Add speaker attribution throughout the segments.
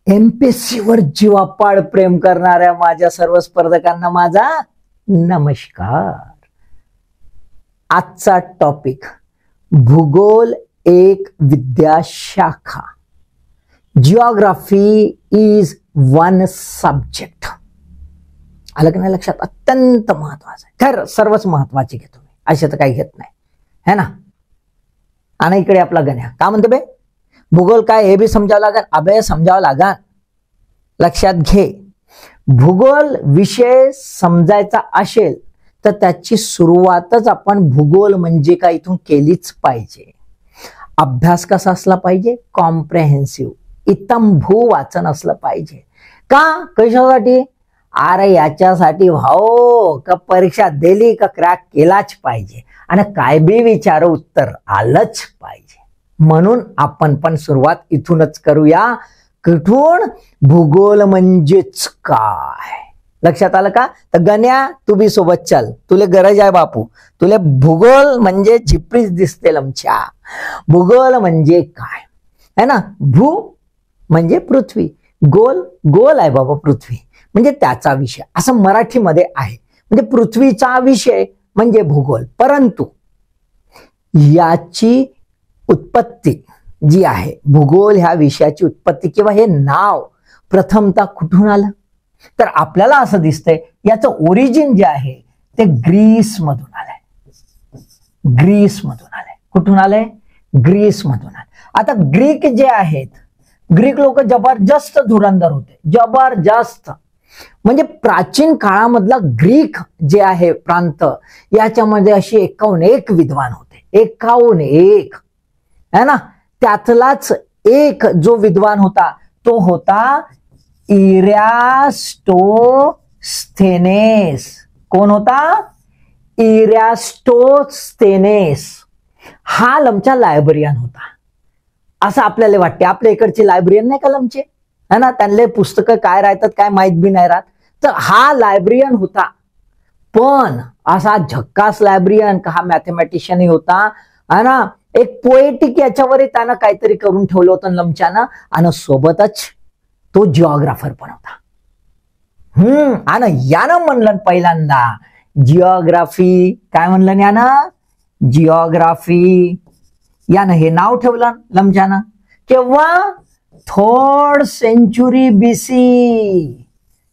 Speaker 1: एमपीएससीवर जीवापाड प्रेम करणाऱ्या माझ्या सर्व स्पर्धकांना माझा नमस्कार. आजचा टॉपिक भूगोल एक विद्याशाखा. Geography is one subject. आलं का नाही लक्षात? अत्यंत महत्वाचं आहे. खैर सर्वच महत्वाचे घेतो मी, असे तर काही घेत नाही है ना. आणि इकडे आपला गण्या का म्हणते बे भूगोल काय हे बी समजावं लागेल. अबे समजावं लागेल. लक्षात घे, भूगोल विषय समजायचा असेल तर त्याची सुरुवातच आपण भूगोल म्हणजे काय इथून केलीच पाहिजे. अभ्यास कसा असला पाहिजे? कॉम्प्रेहेन्सिव्ह, इतंभू वाचन असलं पाहिजे. का? कशासाठी? अरे याच्यासाठी भाऊ का परीक्षा दिली का क्रॅक केलाच पाहिजे आणि काय बी विचार उत्तर आलंच पाहिजे. म्हणून आपण पण सुरुवात इथूनच करूया. कुठून? भूगोल म्हणजेच काय. लक्षात आलं का? तर गण्या तू बी सोबत चल, तुले गरज आहे बापू. तुले भूगोल म्हणजे झिपरीच दिसते लमच्या. भूगोल म्हणजे काय है ना. भू म्हणजे पृथ्वी, गोल गोल आहे बाबा पृथ्वी, म्हणजे त्याचा विषय असं मराठीमध्ये आहे. म्हणजे पृथ्वीचा विषय म्हणजे भूगोल. परंतु याची उत्पत्ती जी आहे, भूगोल ह्या विषयाची उत्पत्ती किंवा हे नाव प्रथमतः कुठून आलं तर आपल्याला असं दिसतंय याचं ओरिजिन जे आहे ते ग्रीस मधून आलंय. ग्रीस मधून आलंय. कुठून आलंय? ग्रीस मधून आलंय. आता ग्रीक जे आहेत, ग्रीक लोक जबरदस्त धुरंधर होते, जबरदस्त. म्हणजे प्राचीन काळामधला ग्रीक जे आहे प्रांत, याच्यामध्ये अशी 51 विद्वान होते. 51 है ना. त्यातलाच एक जो विद्वान होता तो होता इरॅस्टोस्थेनेस. कोण होता? इरॅस्टोस्थेनेस. हा लमचा लायब्रेरियन होता असं आपल्याला वाटते. आपल्या इकडचे लायब्रेरियन नाही का लमचे है ना, त्यांना पुस्तकं काय राहतात काय माहित बी नाही राहत. तर हा लायब्रेरियन होता, पण असा झक्कास लायब्रेरियन का हा मॅथमॅटिशियन होता है ना. एक पोएटिक याच्यावर त्यानं काहीतरी करून ठेवलं होतं लमच्यानं, आणि सोबतच तो जिओग्राफर पण होता. आणि यानं म्हणलं पहिल्यांदा जिओग्राफी. काय म्हणलं यानं? जिओग्राफी. यानं हे नाव ठेवलं लमच्यानं केव्हा? 3rd century BC.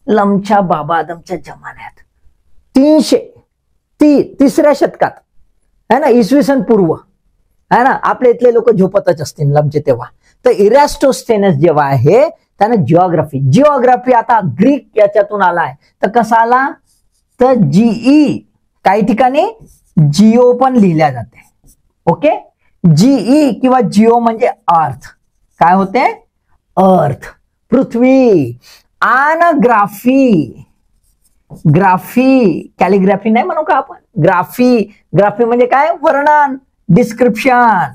Speaker 1: लमच्या बाबा आदमच्या जमान्यात 303 शतकात है ना, इसवी सन पूर्व है ना. आपल्या इथले लोक झोपतच असतील लमचे तेव्हा. तर इरॅस्टोस्थेनेस जेव्हा आहे त्यानं जिओग्राफी आता ग्रीक याच्यातून आलाय. तर कसा आला? तर जीई काही ठिकाणी जिओ पण लिहिल्या जाते. ओके, जीई किंवा जिओ म्हणजे अर्थ. काय होते? अर्थ, पृथ्वी. आणि ग्राफी, ग्राफी कॅलिग्राफी नाही म्हणू का आपण, ग्राफी. ग्राफी म्हणजे काय? वर्णन, डिस्क्रिप्शन.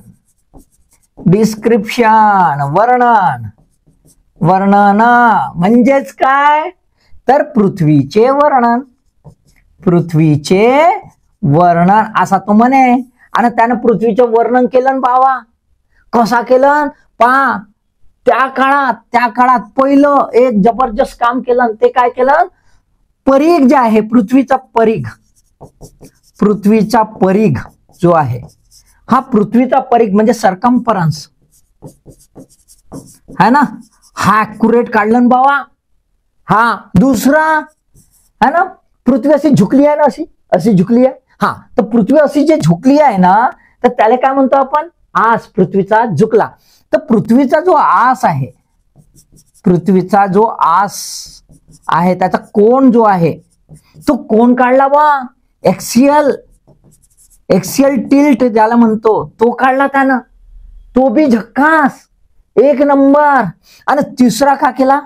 Speaker 1: डिस्क्रिप्शन वर्णन. वर्णन म्हणजेच काय? तर पृथ्वीचे वर्णन. पृथ्वीचे वर्णन असा तो म्हणे. आणि त्यानं पृथ्वीचं वर्णन केलं बाबा. कसा केलं पहा. त्या काळात पहिलं एक जबरदस्त काम केलं. ते काय केलं? परीघ जे आहे, पृथ्वीचा परीघ. पृथ्वीचा परीघ जो आहे हा पृथ्वीचा परीघ म्हणजे सर्कम्फरन्स है ना. हा ऍक्युरेट काढलं बाबा. हा दुसरा है ना, पृथ्वी अशी झुकली आहे ना, अशी झुकली आहे. हा, तर पृथ्वी अशी जे झुकली आहे ना, तर त्याला काय म्हणतो आपण? आस. पृथ्वीचा झुकला. तर पृथ्वीचा जो आस आहे, पृथ्वीचा जो आस आहे त्याचा कोण जो आहे तो कोण काढला बा? एक्सियल टिल्ट ज्याला म्हणतो तो काढला त्यानं. तो बी झक्कास, 1 नंबर. आणि तिसरा का केला?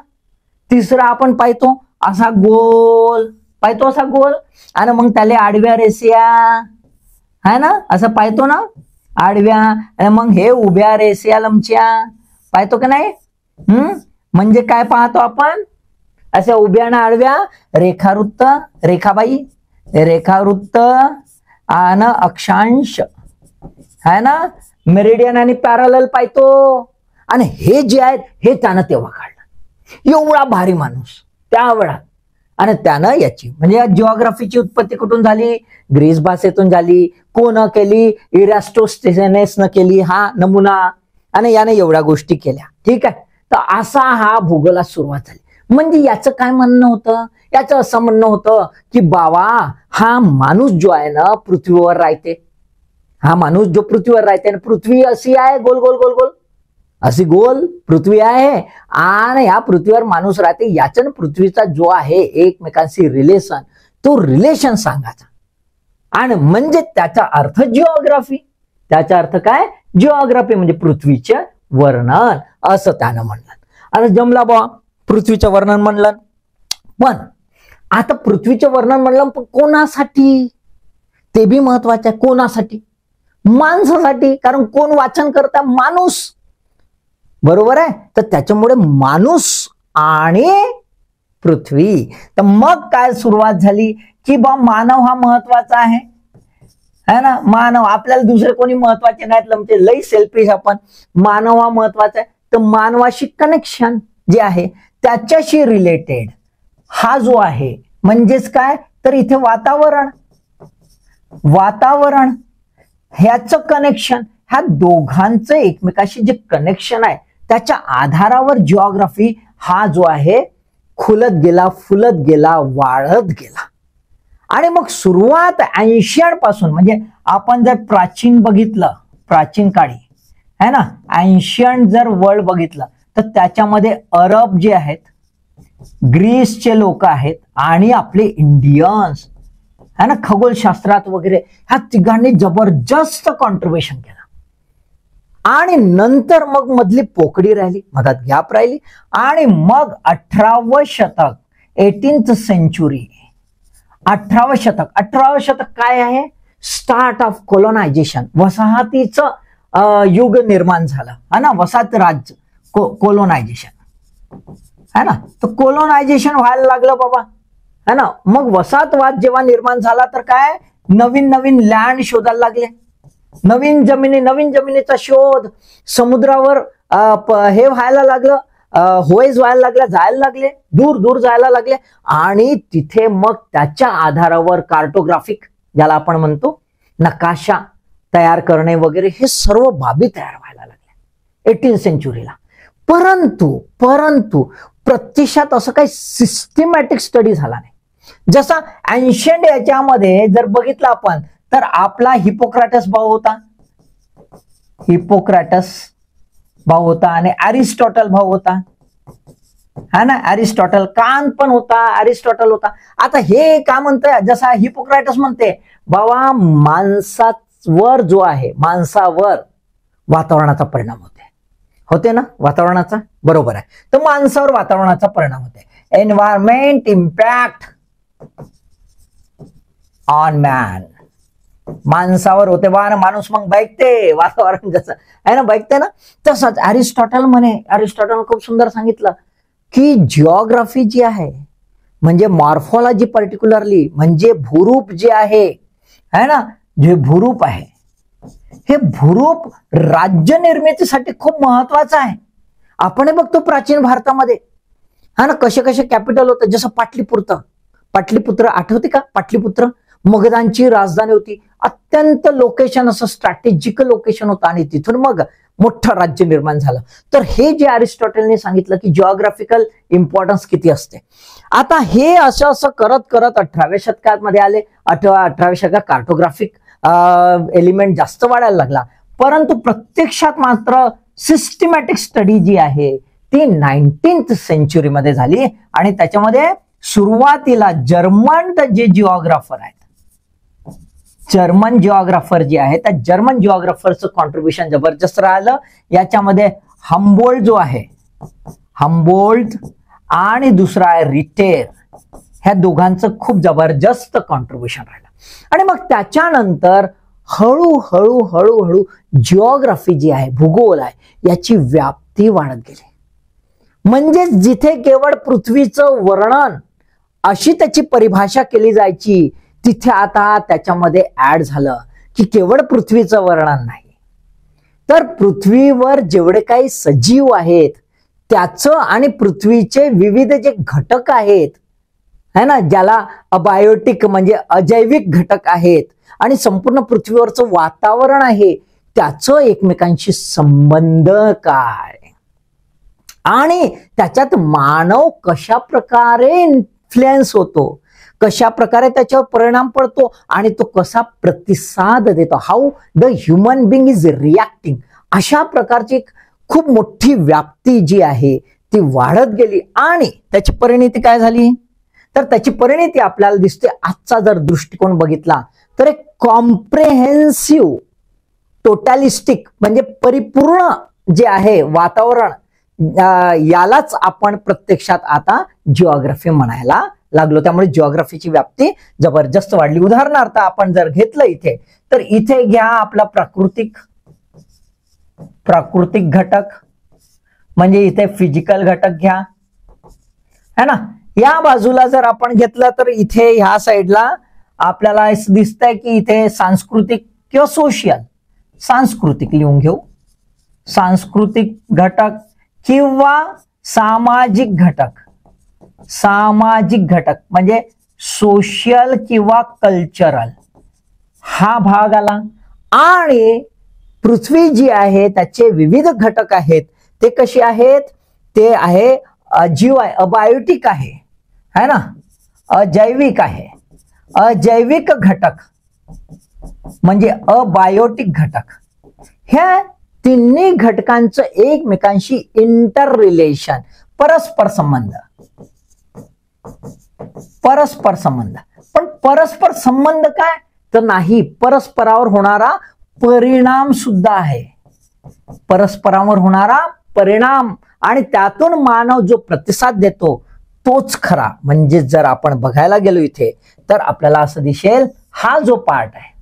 Speaker 1: तिसरा आपण पाहतो असा गोल, पाहतो असा गोल. आणि मग त्याला आडव्या रेषा है ना, असं पाहतो ना आडव्या. आणि मग हे उभ्या रेषा लमच्या पाहतो का नाही? म्हणजे काय पाहतो आपण? अशा उभ्या ना आडव्या रेखावृत्त, रेखाबाई, रेखावृत्त आणि अक्षांश है ना, मेरिडियन आणि पॅरलल पाहतो. आणि हे जे आहेत हे त्यानं तेव्हा काढलं. एवढा भारी माणूस त्यावेळा. आणि त्यानं याची म्हणजे जिओग्राफीची उत्पत्ती कुठून झाली? ग्रीस भाषेतून झाली. कोण केली? इरास्टोस्थेनेसनं केली हा नमुना, आणि याने एवढ्या गोष्टी केल्या. ठीक आहे. तर असा हा भूगोलात सुरुवात झाली. म्हणजे याचं काय म्हणणं होतं? याचं असं म्हणणं होतं की बाबा हा माणूस जो आहे ना पृथ्वीवर राहते, हा माणूस जो पृथ्वीवर राहते, पृथ्वी अशी आहे गोल गोल गोल गोल, अशी गोल पृथ्वी आहे, आणि या पृथ्वीवर माणूस राहते. याच्यानं पृथ्वीचा जो आहे एकमेकांशी रिलेशन, तो रिलेशन सांगायचा. आणि म्हणजे त्याचा अर्थ जिओग्राफी. त्याचा अर्थ काय? जिओग्राफी म्हणजे पृथ्वीचे वर्णन, असं त्यानं म्हणलं. आता जमला बा पृथ्वीचं वर्णन म्हणलं. पण आता पृथ्वीचं वर्णन म्हणलं पण कोणासाठी? ते बी महत्वाचं आहे. कोणासाठी? माणसासाठी. कारण कोण वाचन करता? माणूस. बरोबर आहे. तर त्याच्यामुळे माणूस आणि पृथ्वी. तर मग काय सुरुवात झाली की बा मानव हा महत्वाचा आहे, है ना. मानव, आपल्याला दुसरे कोणी महत्वाचे नाहीत, म्हणजे लई सेल्फिश आपण. मानव हा महत्वाचा आहे. तर मानवाशी कनेक्शन जे आहे त्याच्याशी रिलेटेड हा जो आहे म्हणजेच काय? तर इथे वातावरण, वातावरण ह्याचं कनेक्शन, ह्या दोघांचं एकमेकाशी जे कनेक्शन आहे त्याच्या आधारावर जिओग्राफी हा जो आहे खुलत गेला, फुलत गेला, वाढत गेला. आणि मग सुरुवात एन्शियंट पासून, म्हणजे आपण जर प्राचीन बघितलं, प्राचीन काळी है ना, एन्शियंट जर वर्ल्ड बघितलं तर त्याच्यामध्ये अरब जे आहेत, ग्रीसचे लोक आहेत आणि आपले इंडियन्स है ना, खगोलशास्त्रात वगैरे ह्या तिघांनी जबरदस्त कॉन्ट्रीब्युशन केलं. आणि नंतर मग मधली पोकडी राहिली, मधात गॅप राहिली. आणि मग 18वं शतक, 18th सेंचुरी, 18वं शतक. 18वं शतक काय आहे? स्टार्ट ऑफ कोलोनायझेशन, वसाहतीचं युग निर्माण झालं है ना, वसाहत राज्य, कोलोनायझेशन है ना. तर कोलोनायझेशन व्हायला लागलं बाबा है ना. मग वसाहतवाद जेव्हा निर्माण झाला तर काय, नवीन नवीन लँड शोधायला लागले, नवीन जमिनीचा शोध, समुद्रावर हे व्हायला लागलं, होयज व्हायला लागल्या, जायला लागले, दूर दूर जायला लागले. आणि तिथे मग त्याच्या आधारावर कार्टोग्राफिक, ज्याला आपण म्हणतो नकाशा तयार करणे वगैरे, हे सर्व बाबी तयार व्हायला लागल्या 18th सेंचुरीला. परंतु प्रत्यक्षात असं काही सिस्टमॅटिक स्टडी झाला नाही. जसा एन्शियंट याच्यामध्ये जर बघितलं आपण तर आपला हिपोक्रेटस भाऊ होता, हिपोक्रेटस भाऊ होता, आणि अरिस्टॉटल भाऊ होता है ना. अरिस्टॉटल, कांत पण होता, अरिस्टॉटल होता. आता हे काय म्हणतंय, जसा हिपोक्रेटस म्हणते बाबा माणसावर जो आहे, माणसावर वातावरणाचा परिणाम होते ना, वातावरणाचा, बरोबर आहे. तर माणसावर वातावरणाचा परिणाम होते. एन्व्हायरमेंट इम्पॅक्ट ऑन मॅन, माणसावर होते बा. माणूस मग बघते वातावरण जसं आहे ना, बघते ना. तसंच अरिस्टॉटल अरिस्टॉटल खूप सुंदर सांगितलं की जिओग्राफी जी आहे म्हणजे मॉर्फॉलॉजी, पर्टिक्युलरली म्हणजे भूरूप जे आहे ना, जे भूरूप आहे, हे भूरूप राज्य निर्मितीसाठी खूप महत्वाचं आहे. आपण बघतो प्राचीन भारतामध्ये हा ना, कसे कसे कॅपिटल होतं. जसं पाटलीपुत्र आठवते का? पाटलीपुत्र मगधांची राजधानी होती. अत्यंत लोकेशन, असं स्ट्रॅटेजिक लोकेशन होतं, आणि तिथून मग मोठं राज्य निर्माण झालं. तर हे जे अरिस्टॉटलने सांगितलं की जिओग्राफिकल इम्पॉर्टन्स किती असते. आता हे असं करत करत 18व्या शतकामध्ये आले. 18व्या शतकात कार्टोग्राफिक एलिमेंट जास्त वाढायला लागला. परंतु प्रत्यक्षात मात्र सिस्टमॅटिक स्टडी जी आहे ती 19th सेंचुरीमध्ये झाली. आणि त्याच्यामध्ये सुरुवातीला जर्मन जे जिओग्राफर आहेत, जर्मन जिओग्राफर जे आहे, त्या जर्मन जिओग्राफरचं कॉन्ट्रीब्युशन जबरदस्त राहिलं. याच्यामध्ये हम्बोल्ट जो आहे, हम्बोल्ट आणि दुसरा आहे रिटेर, ह्या दोघांचं खूप जबरदस्त कॉन्ट्रीब्युशन राहिलं. आणि मग त्याच्यानंतर हळूहळू जिओग्राफी जी आहे, भूगोल आहे, याची व्याप्ती वाढत गेली. म्हणजे जिथे केवळ पृथ्वीचं वर्णन अशी त्याची परिभाषा केली जायची, तिथे आता त्याच्यामध्ये ऍड झालं की केवळ पृथ्वीचं वर्णन नाही, तर पृथ्वीवर जेवढे काही सजीव आहेत त्याचं आणि पृथ्वीचे विविध जे घटक आहेत है ना, ज्याला अबायोटिक म्हणजे अजैविक घटक आहेत, आणि संपूर्ण पृथ्वीवरचं वातावरण आहे, त्याचं एकमेकांशी संबंध काय, आणि त्याच्यात मानव कशा प्रकारे इन्फ्लुएन्स होतो, कशा प्रकारे त्याच्यावर परिणाम पडतो, आणि तो कसा प्रतिसाद देतो, how the human Bing is reacting. अशा प्रकारची खूप मोठी व्याप्ती जी आहे ती वाढत गेली. आणि त्याची परिणिती काय झाली, तर त्याची परिणिती आपल्याला दिसते. आजचा जर दृष्टिकोन बघितला तर एक कॉम्प्रेहेन्सिव्ह टोटॅलिस्टिक म्हणजे परिपूर्ण जे आहे वातावरण, यालाच आपण प्रत्यक्षात आता जिओग्राफी म्हणायला लागलो. त्यामुळे जिओग्राफीची व्याप्ती जबरदस्त वाढली. उदाहरणार्थ आपण जर घेतलं इथे, तर इथे घ्या आपला प्राकृतिक घटक, म्हणजे इथे फिजिकल घटक घ्या है ना. या बाजूला जर आपण घेतलं तर इथे ह्या साईडला आपल्याला दिसतंय की इथे सांस्कृतिक किंवा सोशियल, सांस्कृतिक लिहून घेऊ, सांस्कृतिक घटक किंवा सामाजिक घटक, सामाजिक घटक म्हणजे सोशल किंवा कल्चरल हा भाग आला. आणि पृथ्वी जी आहे त्याचे विविध घटक आहेत, ते कसे आहेत, ते आहे अजीव आहे, अबायोटिक आहे है ना, अजैविक आहे. अजैविक घटक म्हणजे अबायोटिक घटक, ह्या तिन्ही घटकांचं एकमेकांशी इंटर रिलेशन, परस्पर संबंध. पण परस्पर संबंध काय तर नाही, परस्परावर होणारा परिणाम सुद्धा आहे. परस्परावर होणारा परिणाम आणि त्यातून मानव जो प्रतिसाद देतो तोच खरा. म्हणजे जर आपण बघायला गेलो इथे तर आपल्याला असं दिसेल, हा जो पार्ट आहे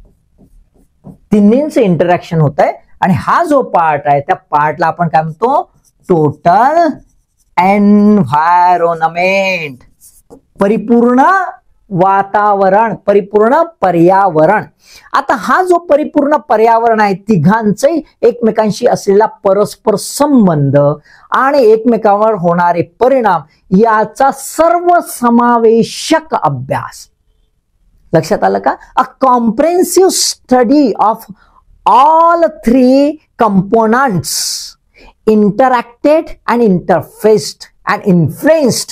Speaker 1: तिन्हींचं इंटरॅक्शन होत आहे, आणि हा जो पार्ट आहे त्या पार्टला आपण काय म्हणतो, टोटल एन्व्हायरमेंट, परिपूर्ण वातावरण, परिपूर्ण पर्यावरण. आता हा जो परिपूर्ण पर्यावरण आहे, तिघांचंही एकमेकांशी असलेला परस्पर संबंध आणि एकमेकांवर होणारे परिणाम याचा सर्वसमावेशक अभ्यास. लक्षात आलं का? A comprehensive study of all three components interacted and interfaced and influenced.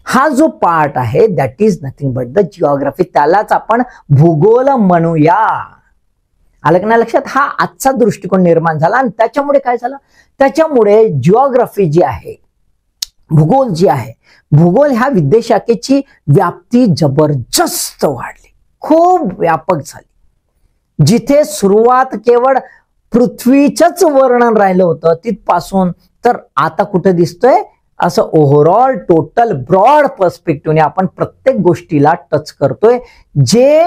Speaker 1: हा जो पार्ट आहे that is nothing but the geography. त्यालाच आपण भूगोल म्हणूया. आलं का नाही लक्षात? हा आजचा दृष्टिकोन निर्माण झाला. आणि त्याच्यामुळे काय झालं, त्याच्यामुळे जिओग्राफी जी आहे, भूगोल जी आहे, भूगोल ह्या विद्याशाखेची व्याप्ती जबरदस्त वाढली, खूप व्यापक झाली. जिथे सुरुवात केवळ पृथ्वीचंच वर्णन राहिलं होतं तिथपासून तर आता कुठे दिसतोय, असं ओव्हरऑल टोटल ब्रॉड पर्स्पेक्टिव्हने आपण प्रत्येक गोष्टीला टच करतोय जे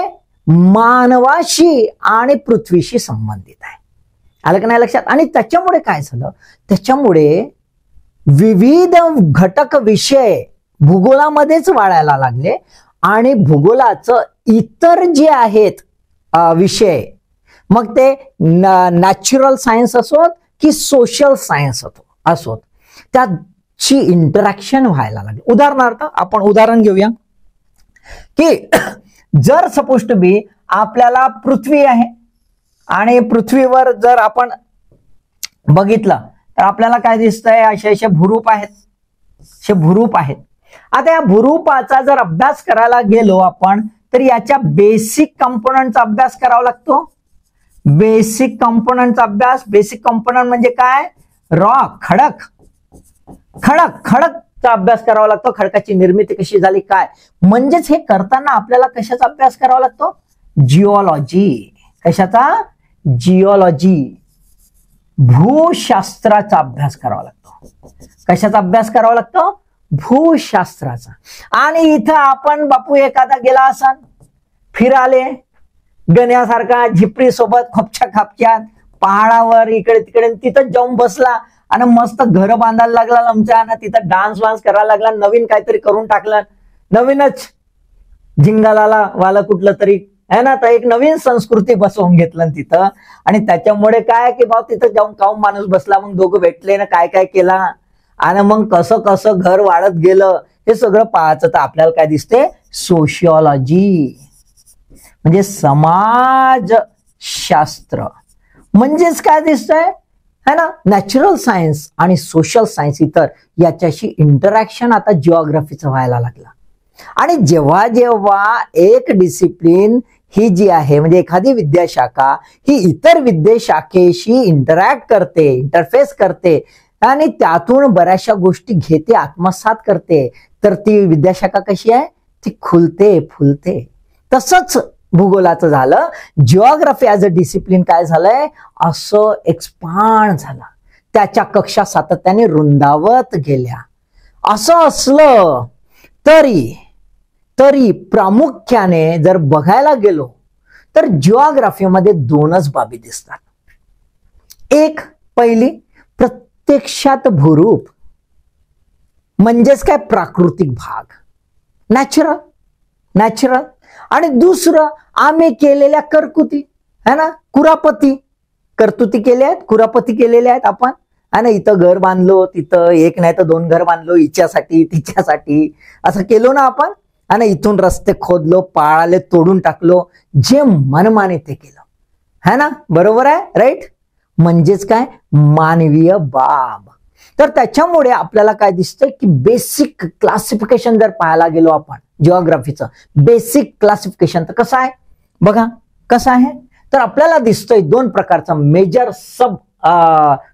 Speaker 1: मानवाशी आणि पृथ्वीशी संबंधित आहे. आलं का नाही लक्षात? आणि त्याच्यामुळे काय झालं, त्याच्यामुळे विविध घटक विषय भूगोलामध्येच वाढायला लागले. आणि भूगोलाचं इतर जे आहेत विषय, मग ते नॅचरल सायन्स असोत की सोशल सायन्स असोत, त्याची इंटरॅक्शन व्हायला लागली. उदाहरणार्थ आपण उदाहरण घेऊया की जर सपोज टू बी आपल्याला पृथ्वी आहे आणि पृथ्वीवर जर आपण बघितलं तर आपल्याला काय दिसतंय, असे भूरूप आहेत, असे भूरूप आहेत. आता या भूरूपाचा जर अभ्यास करायला गेलो आपण तर याच्या बेसिक कंपोनंटचा अभ्यास करावा लागतो. बेसिक कंपोनंटचा अभ्यास, बेसिक कंपोनंट म्हणजे काय, रॉक, खडकचा अभ्यास करावा लागतो. खडकाची निर्मिती कशी झाली काय, म्हणजेच हे करताना आपल्याला कशाचा अभ्यास करावा लागतो, जिओलॉजी. कशाचा, जिओलॉजी, भूशास्त्राचा अभ्यास करावा लागतो. कशाचा अभ्यास करावा लागतो, भूशास्त्राचा. आणि इथं आपण बापू एखादा गेला असन फिराले गण्यासारखा झिपरी सोबत खोपच्या खापच्यात पहाडावर इकडे तिकडे, तिथं जाऊन बसला आणि मस्त घर बांधायला लागला आमच्या, आणि तिथं डान्स वान्स करायला लागला, नवीन काहीतरी करून टाकलं, नवीनच झिंगालाला वाला कुठलं तरी है ना, तर एक नवीन संस्कृती बसवून घेतलं तिथं. आणि त्याच्यामुळे काय की भाऊ तिथं जाऊन काऊन माणूस बसला, मग दोघं भेटले ना काय काय केला, आणि मग कसं कसं घर वाढत गेलं हे सगळं पाहायचं तर आपल्याला काय दिसते, सोशिओलॉजी म्हणजे समाजशास्त्र. म्हणजेच काय दिसतंय है ना, नॅचरल सायन्स आणि सोशल सायन्स इतर याच्याशी इंटरॅक्शन आता जिओग्राफीचं व्हायला लागलं. आणि जेव्हा जेव्हा एक डिसिप्लिन ही जी आहे म्हणजे एखादी विद्याशाखा ही इतर विद्याशाखेशी इंटरॅक्ट करते, इंटरफेस करते आणि त्यातून बऱ्याचशा गोष्टी घेते, आत्मसात करते, तर ती विद्याशाखा कशी आहे, ती खुलते फुलते. तसंच भूगोलाचं झालं. जिओग्राफी ऍज अ डिसिप्लिन काय झालंय, असं एक्सपांड झालं, त्याच्या कक्षा सातत्याने रुंदावत गेल्या. असं असलं तरी प्रामुख्याने जर बघायला गेलो तर जिओग्राफीमध्ये दोनच बाबी दिसतात. एक पहिली प्रत्यक्षात भूरूप म्हणजेच काय, प्राकृतिक भाग, नॅचरल. आणि दुसरं आम्ही केलेल्या करकुती है ना, करतुती केल्या आहेत, कुरापती केलेल्या आहेत आपण है ना. इथं घर बांधलो, तिथं एक नाही तर दोन घर बांधलो, हिच्यासाठी तिच्यासाठी असं केलो ना आपण है ना. इथून रस्ते खोदलो, पाळाले तोडून टाकलो, जे मनमाने ते केलं है ना, बरोबर आहे, राईट. म्हणजेच काय, मानवीय बाब. तर त्याच्यामुळे आपल्याला काय दिसतंय की बेसिक क्लासिफिकेशन जर पाहायला गेलो आपण जिओग्राफीचं बेसिक क्लासिफिकेशन तर कसं आहे बघा, कसं आहे तर आपल्याला दिसतंय दोन प्रकारचं major sub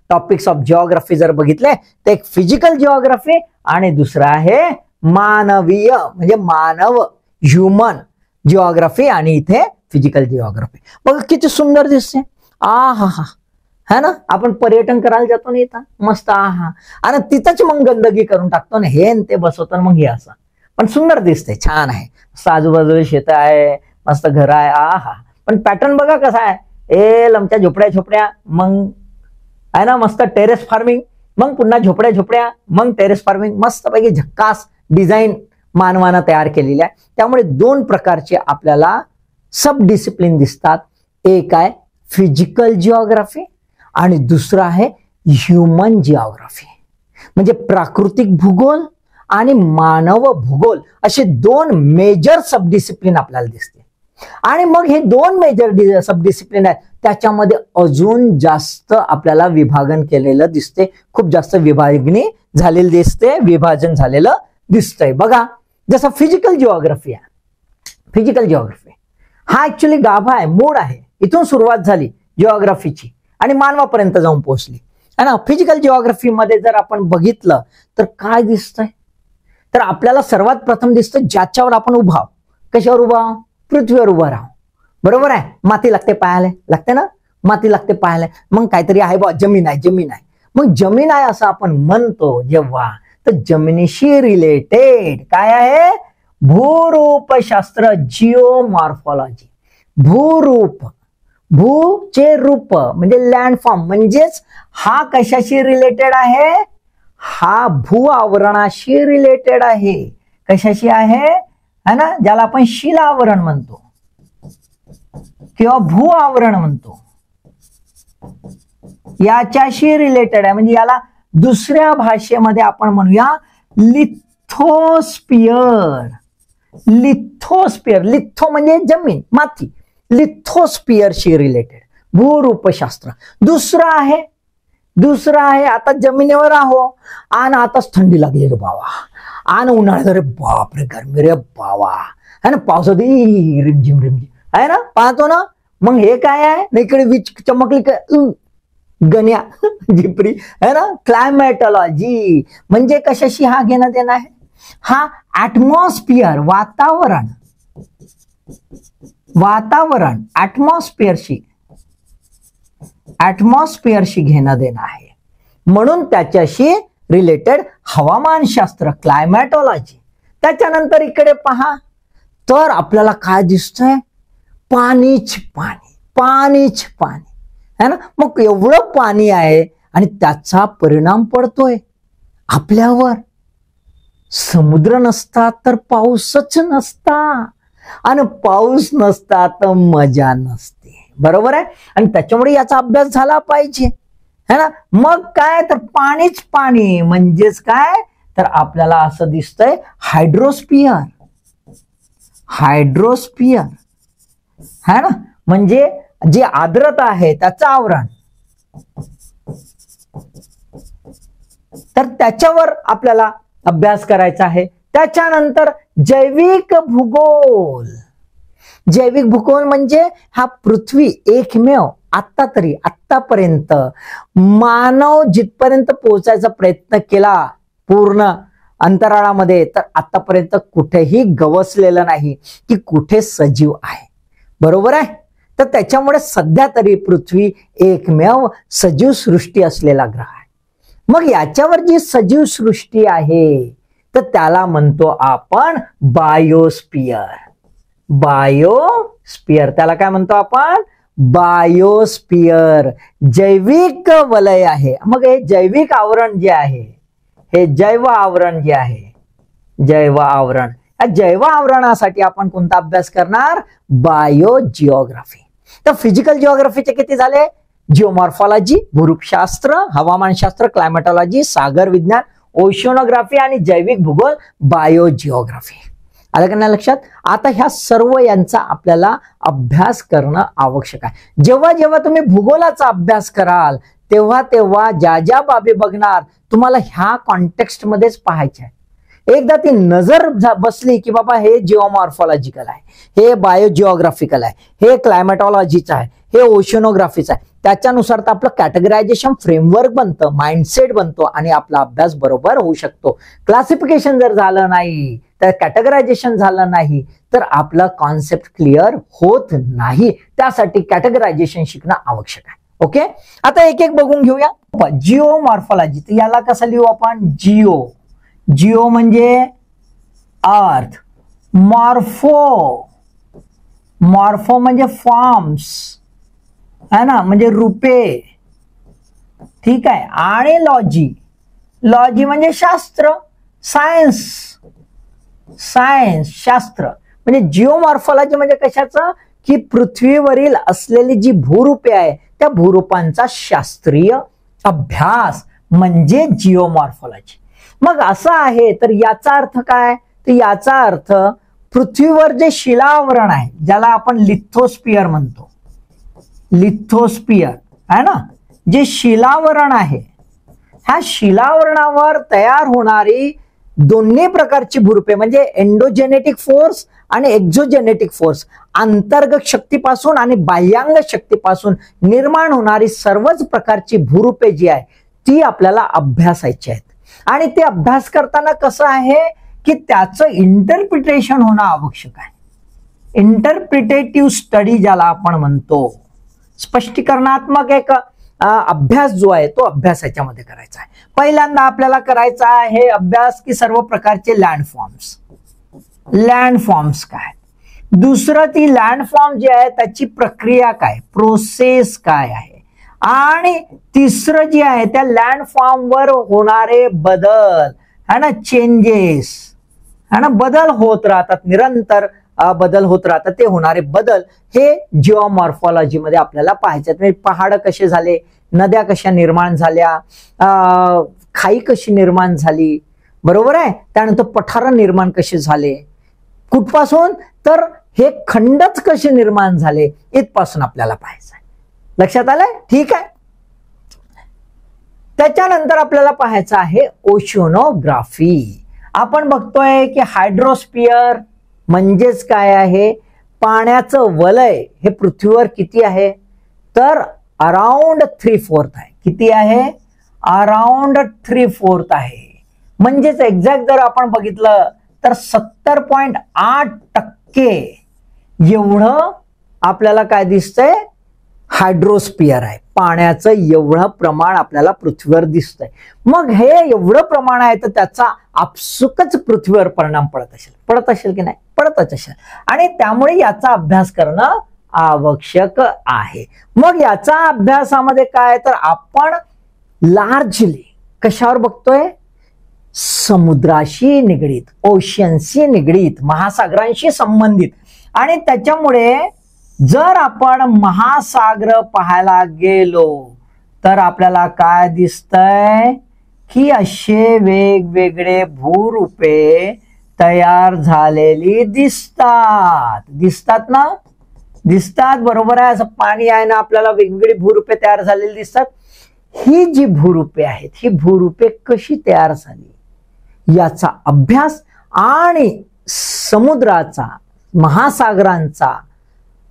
Speaker 1: topics of geography जर बघितले तर एक फिजिकल जिओग्राफी आणि दुसरं आहे मानवीय म्हणजे मानव, ह्युमन जिओग्राफी आणि इथे फिजिकल जिओग्राफी. बघा किती सुंदर दिसते. हा है ना, आपण पर्यटन करायला जातो ना इथं मस्त, आणि तिथंच मग गंदगी करून टाकतो ना, हे ते बसवतो मग हे असं, पण सुंदर दिसते, छान आहे, आजूबाजूला शेत आहे, मस्त घर आहे, पण पॅटर्न बघा कसा आहे, लमच्या झोपड्या मग आहे ना, मस्त टेरेस फार्मिंग, मग पुन्हा झोपड्या मग टेरेस फार्मिंग, मस्त पैकी झक्कास डिझाईन मानवानं तयार केलेली आहे. त्यामुळे दोन प्रकारचे आपल्याला सब डिसिप्लिन दिसतात. एक आहे फिजिकल जिओग्राफी आणि दुसरं आहे ह्युमन जिओग्राफी म्हणजे प्राकृतिक भूगोल आणि मानव भूगोल असे दोन मेजर सब डिसिप्लिन आपल्याला दिसते. आणि मग हे दोन मेजर सब डिसिप्लिन आहेत, त्याच्यामध्ये अजून जास्त आपल्याला विभागन केलेलं दिसते, खूप जास्त विभागणी झालेली दिसते, विभाजन झालेलं दिसतंय. बघा जसं फिजिकल जिओग्राफी आहे, फिजिकल जिओग्राफी हा ऍक्च्युली गाभा आहे, मूळ आहे, इथून सुरुवात झाली जिओग्राफीची आणि मानवापर्यंत जाऊन पोहोचली है ना. फिजिकल जिओग्राफी मध्ये जर आपण बघितलं तर काय दिसतंय, तर आपल्याला सर्वात प्रथम दिसतं ज्याच्यावर आपण उभा आहोत. कशावर उभा आहोत, पृथ्वीवर उभा राहू, बरोबर आहे. माती लागते पायाला, लागते ना, माती लागते पायाला, मग काहीतरी आहे बा, जमीन आहे. मग जमीन आहे असं आपण म्हणतो जेव्हा, तर जमिनीशी रिलेटेड काय आहे, भूरूपशास्त्र, जिओमॉर्फॉलॉजी. भूरूप, भूचे रूप म्हणजे लँडफॉर्म, म्हणजेच हा कशाशी रिलेटेड आहे, हा भू आवरणाशी रिलेटेड आहे. कशाशी आहे है ना, ज्याला आपण शिलावरण म्हणतो किंवा भू आवरण म्हणतो, याच्याशी रिलेटेड आहे. म्हणजे याला दुसऱ्या भाषेमध्ये आपण म्हणूया लिथोस्पियर. लिथो म्हणजे जमीन, माती, लिथोस्पियरशी रिलेटेड भूरूपशास्त्र. दुसरं आहे आता जमिनीवर आहो आणि आताच थंडी लागली रे बाबा, आणि उन्हाळ्यात रे बापरे गरमी रे बाबा है ना, पावसात रिमझिम आहे ना, पाहतो ना. मग हे काय आहे, इकडे वीज चमकली गण्या जिपरी है ना. क्लायमॅटॉलॉजी म्हणजे कशाशी हा घेणं देणं आहे, हा ऍटमॉस्फिअर वातावरण ऍटमॉस्फिअरशी घेणं देणं आहे. म्हणून त्याच्याशी रिलेटेड हवामानशास्त्र, क्लायमॅटॉलॉजी. त्याच्यानंतर इकडे पहा तर आपल्याला काय दिसतंय, पाणीच पाणी है ना. मग एवढं पाणी आहे आणि त्याचा परिणाम पडतोय आपल्यावर. समुद्र नसता तर पाऊसच नसता, आणि पाऊस नसता तर मजा नसते, बरोबर आहे. आणि त्याच्यामुळे याचा अभ्यास झाला पाहिजे है ना. मग काय तर पाणीच पाणी, म्हणजेच काय तर आपल्याला असं दिसतंय हायड्रोस्पियर. हायड्रोस्पियर है ना, म्हणजे जी आर्द्रता आहे त्याचं आवरण. तर त्याच्यावर आपल्याला अभ्यास करायचा आहे. त्याच्यानंतर जैविक भूगोल. जैविक भूगोल म्हणजे हा पृथ्वी एकमेव आतापर्यंत मानव जिथपर्यंत पोहोचायचा प्रयत्न केला पूर्ण अंतराळामध्ये, तर आतापर्यंत कुठेही गवसलेलं नाही की कुठे सजीव आहे. बरोबर आहे. तर त्याच्यामुळे सध्या तरी पृथ्वी एकमेव सजीव सृष्टी असलेला ग्रह आहे. मग याच्यावर जी सजीव सृष्टी आहे तर त्याला म्हणतो आपण बायोस्पियर. बायोस्पियर त्याला काय म्हणतो आपण, बायोस्पियर. जैविक वलय आहे. मग हे जैविक आवरण जे आहे, हे जैव आवरण जे आहे, जैव आवरण, या जैव आवरणासाठी आपण कोणता अभ्यास करणार, बायोजिओग्राफी. तर फिजिकल जिओग्राफीचे किती झाले, जिओमॉर्फॉलॉजी भूरूपशास्त्र, हवामानशास्त्र क्लायमेटॉलॉजी, सागर विज्ञान, ओशनोग्राफी आणि जैविक भूगोल बायोजिओग्राफी. आलं का नाही लक्षात. आता ह्या सर्व यांचा आपल्याला अभ्यास करणं आवश्यक आहे. जेव्हा जेव्हा तुम्ही भूगोलाचा अभ्यास कराल तेव्हा तेव्हा ज्या ज्या बाबी बघणार तुम्हाला ह्या कॉन्टेक्स्ट मध्येच पाहायच्या आहे. एकदा ती नजर बसली की बाबा हे जिओमॉर्फॉलॉजिकल आहे, हे बायोजिओग्राफिकल आहे, हे क्लायमेटॉलॉजीचं आहे, हे ओशनोग्राफीचं आहे, त्याच्यानुसार तर आपलं कॅटेगरायझेशन फ्रेमवर्क बनतं, माइंडसेट बनतो आणि आपला अभ्यास बरोबर होऊ शकतो. क्लासिफिकेशन जर झालं नाही, तर कॅटेगरायझेशन झालं नाही, तर आपला कॉन्सेप्ट क्लिअर होत नाही. त्यासाठी कॅटेगरायझेशन शिकणं आवश्यक आहे. ओके, आता एक एक बघून घेऊया. जिओमॉर्फॉलॉजी, तर याला कसं लिहू आपण, जिओ. जिओ म्हणजे अर्थ, मॉर्फो, मॉर्फो म्हणजे फॉर्म्स है ना, म्हणजे रूपे. ठीक आहे. आणि लॉजी, लॉजी म्हणजे शास्त्र, सायन्स, सायन्स शास्त्र. म्हणजे जिओमॉर्फॉलॉजी म्हणजे कशाचं, की पृथ्वीवरील असलेली जी भूरूपे आहे त्या भूरूपांचा शास्त्रीय अभ्यास म्हणजे जिओमॉर्फॉलॉजी. मग असं आहे, तर याचा अर्थ काय, तर याचा अर्थ पृथ्वीवर जे शिलावरण आहे ज्याला आपण लिथोस्पियर म्हणतो, लिथोस्पियर आहे ना, जे शिलावरण आहे, ह्या शिलावरणावर तयार होणारी दोन्ही प्रकारची भूरूपे म्हणजे एंडोजेनेटिक फोर्स आणि एक्झोजेनेटिक फोर्स, अंतर्गत शक्तीपासून आणि बाह्यांग शक्तीपासून निर्माण होणारी सर्वच प्रकारची भूरूपे जी आहे ती आपल्याला अभ्यासायची आहेत. आणि ते अभ्यास करताना कसं आहे की त्याचं इंटरप्रिटेशन होणं आवश्यक आहे. इंटरप्रिटेटिव्ह स्टडी ज्याला आपण म्हणतो, स्पष्टीकरणात्मक एक अभ्यास जो आहे तो अभ्यास याच्यामध्ये करायचा आहे. पहिल्यांदा आपल्याला करायचा आहे अभ्यास की सर्व प्रकारचे लँडफॉर्म्स. लँडफॉर्म्स काय, दुसरं ती लँडफॉर्म जे आहे त्याची प्रक्रिया काय, प्रोसेस काय आहे, आणि तिसरं जे आहे त्या लँडफॉर्मवर होणारे बदल है ना, चेंजेस है ना, बदल होत राहतात, निरंतर बदल होत राहतात. ते होणारे बदल हे जिओमॉर्फॉलॉजी मध्ये आपल्याला पाहायचे. म्हणजे पहाड कसे झाले, नद्या कशा निर्माण झाल्या, खाई कशी निर्माण झाली, बरोबर आहे, त्यानंतर पठार निर्माण कसे झाले, कुठपासून, तर हे खंडच कसे निर्माण झाले इथपासून आपल्याला पाहायचं आहे. लक्षात आलंय. ठीक आहे. त्याच्यानंतर आपल्याला पाहायचं आहे ओशनोग्राफी. आपण बघतोय की हायड्रोस्पियर म्हणजेच काय आहे, पाण्याचं वलय हे पृथ्वीवर किती आहे, तर अराउंड 3/4 आहे. किती आहे, अराउंड 3/4 आहे. म्हणजेच एक्झॅक्ट जर आपण बघितलं तर 70.8% एवढं आपल्याला काय दिसतंय, हायड्रोस्पियर आहे. पाण्याचं एवढं प्रमाण आपल्याला पृथ्वीवर दिसतंय. मग हे एवढं प्रमाण आहे तर त्याचा आपसुकच पृथ्वीवर परिणाम पडत असेल की नाही, पडतच असेल. आणि त्यामुळे याचा अभ्यास करणं आवश्यक आहे. मग याचा अभ्यासामध्ये काय, तर आपण लार्जली कशावर बघतोय, समुद्राशी निगडीत, ओशनशी निगडीत, महासागरांशी संबंधित. आणि त्याच्यामुळे जर आपण महासागर पाहायला गेलो तर आपल्याला काय दिसतंय की असे वेगवेगळे भूरूपे तयार झालेली दिसतात ना, दिसतात, बरोबर आहे. असं पाणी आहे ना, आपल्याला वेगवेगळी भूरूपे तयार झालेली दिसतात. ही जी भूरूपे आहेत, ही भूरूपे कशी तयार झाली याचा अभ्यास आणि समुद्राचा, महासागरांचा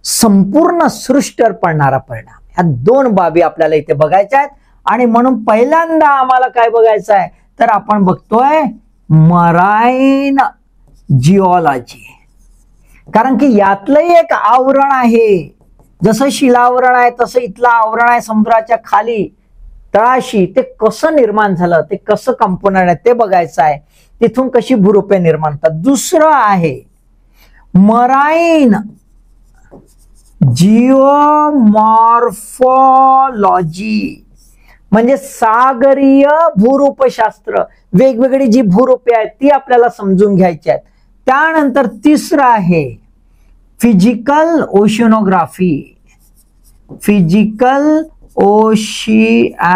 Speaker 1: संपूर्ण सृष्टीवर पडणारा परिणाम, ह्या दोन बाबी आपल्याला इथे बघायच्या आहेत. आणि म्हणून पहिल्यांदा आम्हाला काय बघायचं आहे, तर आपण बघतोय मराईन जिओलॉजी. कारण की यातलंही एक आवरण आहे. जसं शिलावरण आहे तसं इथलं आवरण आहे समुद्राच्या खाली तळाशी. ते कसं निर्माण झालं, ते कसं कंपोनंट आहे ते बघायचं आहे. तिथून कशी भूरूपे निर्माण होतात. दुसरं आहे मराईन जिओमॉर्फोलॉजी, म्हणजे सागरीय भूरूपशास्त्र. वेगवेगळी जी भूरूपे आहेत ती आपल्याला समजून घ्यायची आहेत. त्यानंतर तिसरं आहे फिजिकल ओशिनोग्राफी. फिजिकल ओशियानोग्राफी,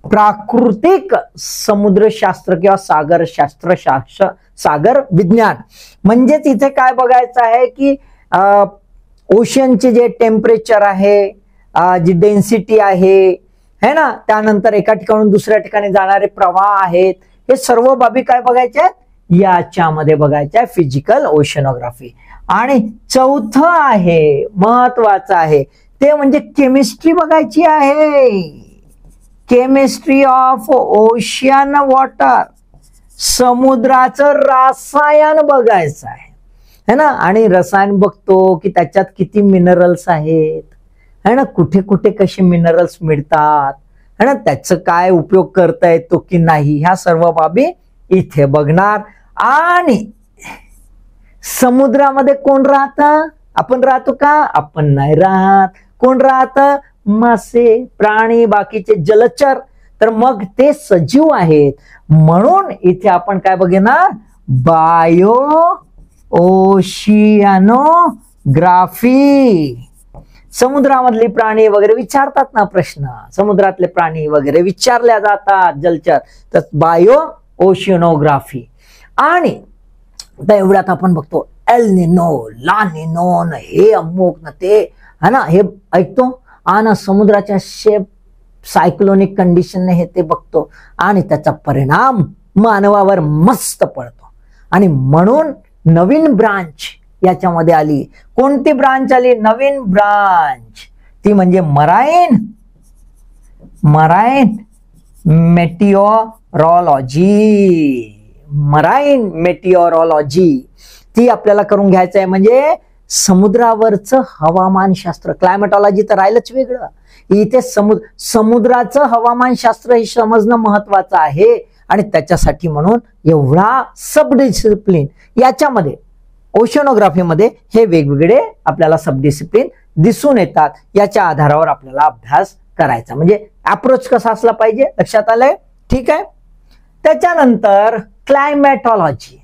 Speaker 1: प्राकृतिक समुद्रशास्त्र किंवा सागरशास्त्र, सागर विज्ञान. म्हणजेच इथे काय बघायचं आहे की ओशनचे जे टेम्परेचर आहे, जी डेन्सिटी आहे, है ना, त्यानंतर एका ठिकाणून दुसऱ्या ठिकाणी जाणारे प्रवाह आहेत, हे सर्व बाबी काय बघायच्या आहेत याच्यामध्ये बघायच्या आहे, फिजिकल ओशनोग्राफी. आणि चौथं आहे, महत्वाचं आहे, ते म्हणजे केमिस्ट्री बघायची आहे. केमिस्ट्री ऑफ ओशियन वॉटर, समुद्राचं रसायन बघायचं आहे, है ना. आणि रसायन बघतो की त्याच्यात किती मिनरल्स आहेत, है ना, कुठे कुठे कसे मिनरल्स मिळतात, है ना, त्याचं काय उपयोग करता येतो की नाही, ह्या सर्व बाबी इथे बघणार. आणि समुद्रामध्ये कोण राहतं, आपण राहतो का, आपण नाही राहत. कोण राहतं, मासे, प्राणी, बाकीचे जलचर. तर मग ते सजीव आहेत. म्हणून इथे आपण काय बघणार, बायो ओशियानोग्राफी. समुद्रामधली प्राणी वगैरे विचारतात ना प्रश्न, समुद्रातले प्राणी वगैरे विचारल्या जातात, जलचर, तर बायो ओशियानोग्राफी. आणि एवढ्यात आपण बघतो एल निनो, ला निनो, हे अमुक न ते, है ना, हे ऐकतो. आणि समुद्राच्या शेप सायक्लोनिक कंडिशन हे ते बघतो आणि त्याचा परिणाम मानवावर मस्त पडतो. आणि म्हणून नवीन ब्रांच याच्यामध्ये आली. कोणती ब्रांच आली, नवीन ब्रांच, ती म्हणजे मराईन मेटिओरॉलॉजी. मराईन मेटिओरॉलॉजी ती आपल्याला करून घ्यायचं आहे. म्हणजे समुद्रावरचं हवामानशास्त्र, क्लायमेटॉलॉजी तर राहिलंच वेगळं. इथे समुद्राचं हवामानशास्त्र हे समजणं महत्वाचं आहे. आणि त्याच्यासाठी म्हणून एवढा सब डिसिप्लिन याच्यामध्ये, ओशनोग्राफीमध्ये हे वेगवेगळे आपल्याला सब डिसिप्लिन दिसून येतात. याच्या आधारावर आपल्याला अभ्यास करायचा. म्हणजे अप्रोच कसा असला पाहिजे, लक्षात आलंय, ठीक आहे. त्याच्यानंतर क्लायमेटॉलॉजी,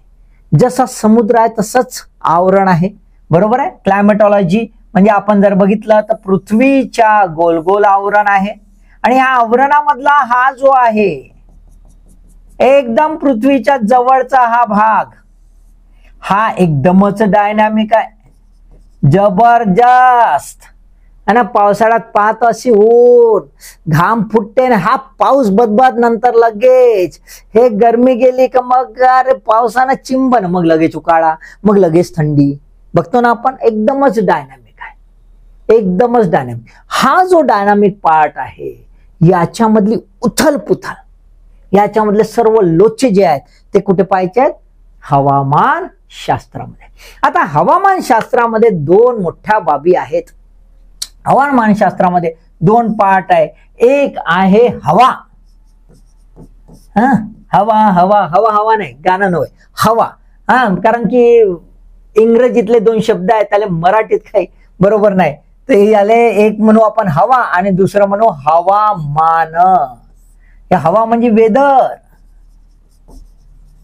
Speaker 1: जसा समुद्र आहे तसंच आवरण आहे, बरोबर आहे. क्लायमेटॉलॉजी म्हणजे आपण जर बघितलं तर पृथ्वीच्या गोल गोल आवरण आहे. आणि ह्या आवरणामधला हा जो आहे एकदम पृथ्वीच्या जवळचा हा भाग, हा एकदमच डायनामिक आहे, जबरदस्त. आणि पावसाळ्यात पाहत अशी ऊन, घाम फुटते ना, हा पाऊस बदबाद नंतर लगेच, हे गरमी गेली का मग अरे पावसानं चिंबन, मग लगेच उकाळा, मग लगेच थंडी. बघतो ना आपण, एकदमच डायनामिक आहे, एकदमच डायनामिक. हा जो डायनामिक पार्ट आहे याच्यामधली उथल पुथल, याच्यामधले सर्व लोचे जे आहेत ते कुठे पाहायचे आहेत, हवामान शास्त्रामध्ये. आता हवामान शास्त्रामध्ये दोन मोठ्या बाबी आहेत. हवामान शास्त्रामध्ये दोन पार्ट आहे. एक आहे हवा, हवा हवा हवा हवा नाही, गाणं नव्हे, हवा. कारण की इंग्रजीतले दोन शब्द आहेत, त्याला मराठीत काही बरोबर नाही, तर हे आले, एक म्हणू आपण हवा आणि दुसरं म्हणू हवामान. हे हवा म्हणजे वेदर,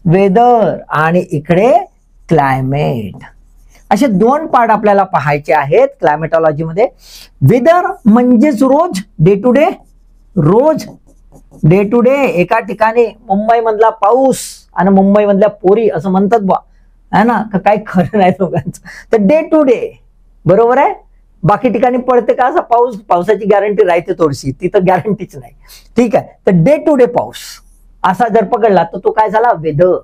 Speaker 1: वेदर, आणि इकडे क्लायमेट. असे दोन पार्ट आपल्याला पाहायचे आहेत क्लायमेटॉलॉजी मध्ये. वेदर म्हणजेच रोज, डे टू डे, रोज डे टू डे. एका ठिकाणी मुंबई मधला पाऊस आणि मुंबई मधल्या पोरी असं म्हणतात बा, है ना, काही खरं नाही लोकांचं. तर डे टू डे बरोबर आहे. बाकी ठिकाणी पडते का असा पाऊस, पावसाची गॅरंटी राहते थोडीशी, तिथं गॅरंटीच नाही. ठीक आहे, तर डे टू डे पाऊस असा जर पकडला तर तो काय झाला, वेदर,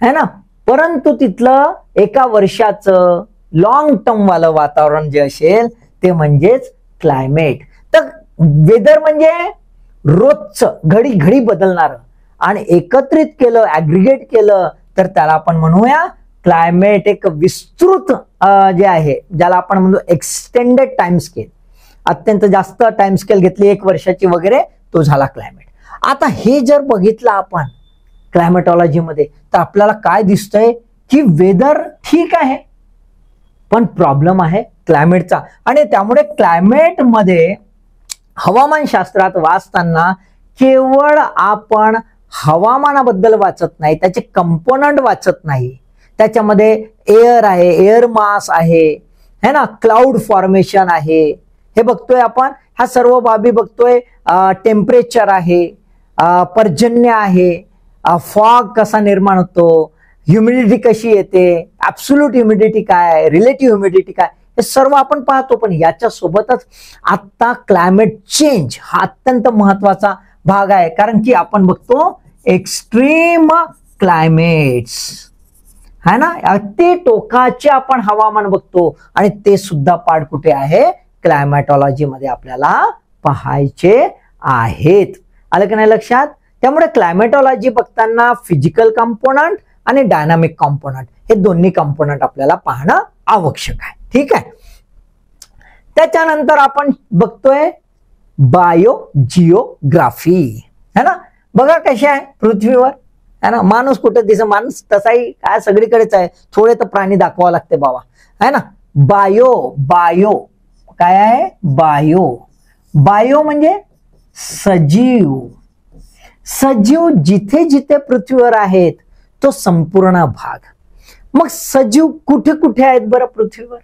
Speaker 1: है ना. परंतु तिथलं एका वर्षाचं लॉंग टर्म वालं वातावरण जे असेल ते म्हणजेच क्लायमेट. तर वेदर म्हणजे रोजचं घडी घडी बदलणारं, आणि एकत्रित केलं, ऍग्रिगेट केलं तर त्याला आपण म्हणूया क्लायमेट. एक विस्तृत जे आहे ज्याला आपण म्हणतो एक्सटेंडेड टाइम स्केल, अत्यंत जास्त टाइम स्केल घेतली 1 वर्षाची वगैरे, तो झाला क्लायमेट. आता हे जर बघितलं आपण क्लायमेटॉलॉजी मध्ये तर आपल्याला काय दिसतंय की वेदर ठीक आहे पण प्रॉब्लेम आहे क्लायमेटचा. आणि त्यामुळे क्लायमेट मध्ये हवामानशास्त्रात वाचताना केवळ आपण हवामानाबद्दल वाचत नाही, त्याचे कंपोनंट वाचत नाही. त्याच्यामध्ये एअर आहे, एअर मास आहे, है ना, क्लाउड फॉर्मेशन आहे, हे बघतोय आपण. ह्या सर्व बाबी बघतोय. टेम्परेचर आहे, पर्जन्य आहे, फॉग कसा निर्माण होतो, ह्युमिडिटी कशी येते, ऍब्सोल्यूट ह्युमिडिटी काय, रिलेटिव्ह ह्युमिडिटी काय, हे सर्व आपण पाहतो. पण याच्या सोबतच आता क्लायमेट चेंज हा अत्यंत महत्वाचा भाग आहे. कारण की आपण बघतो एक्स्ट्रीम क्लायमेट्स, है ना, अति टोकाचे आपण हवामान बघतो, आणि ते सुद्धा पार्ट कुठे आहे, क्लायमेटॉलॉजी मध्ये आपल्याला पाहायचे आहेत. आलं की नाही लक्षात. त्यामुळे क्लायमेटॉलॉजी बघताना फिजिकल कंपोनंट आणि डायनामिक कंपोनंट हे दोन्ही कंपोनंट आपल्याला पाहणं आवश्यक आहे. ठीक आहे. त्याच्यानंतर आपण बघतोय बायोजिओग्राफी, है ना. बघा कशा आहे पृथ्वीवर, है ना, माणूस कुठे दिसत, माणूस तसाही काय सगळीकडेच आहे, थोडे तर प्राणी दाखवावं लागते बाबा, है ना. बायो काय आहे, बायो म्हणजे सजीव. सजीव जिथे जिथे पृथ्वीवर आहेत तो संपूर्ण भाग. मग सजीव कुठे कुठे आहेत बरं पृथ्वीवर,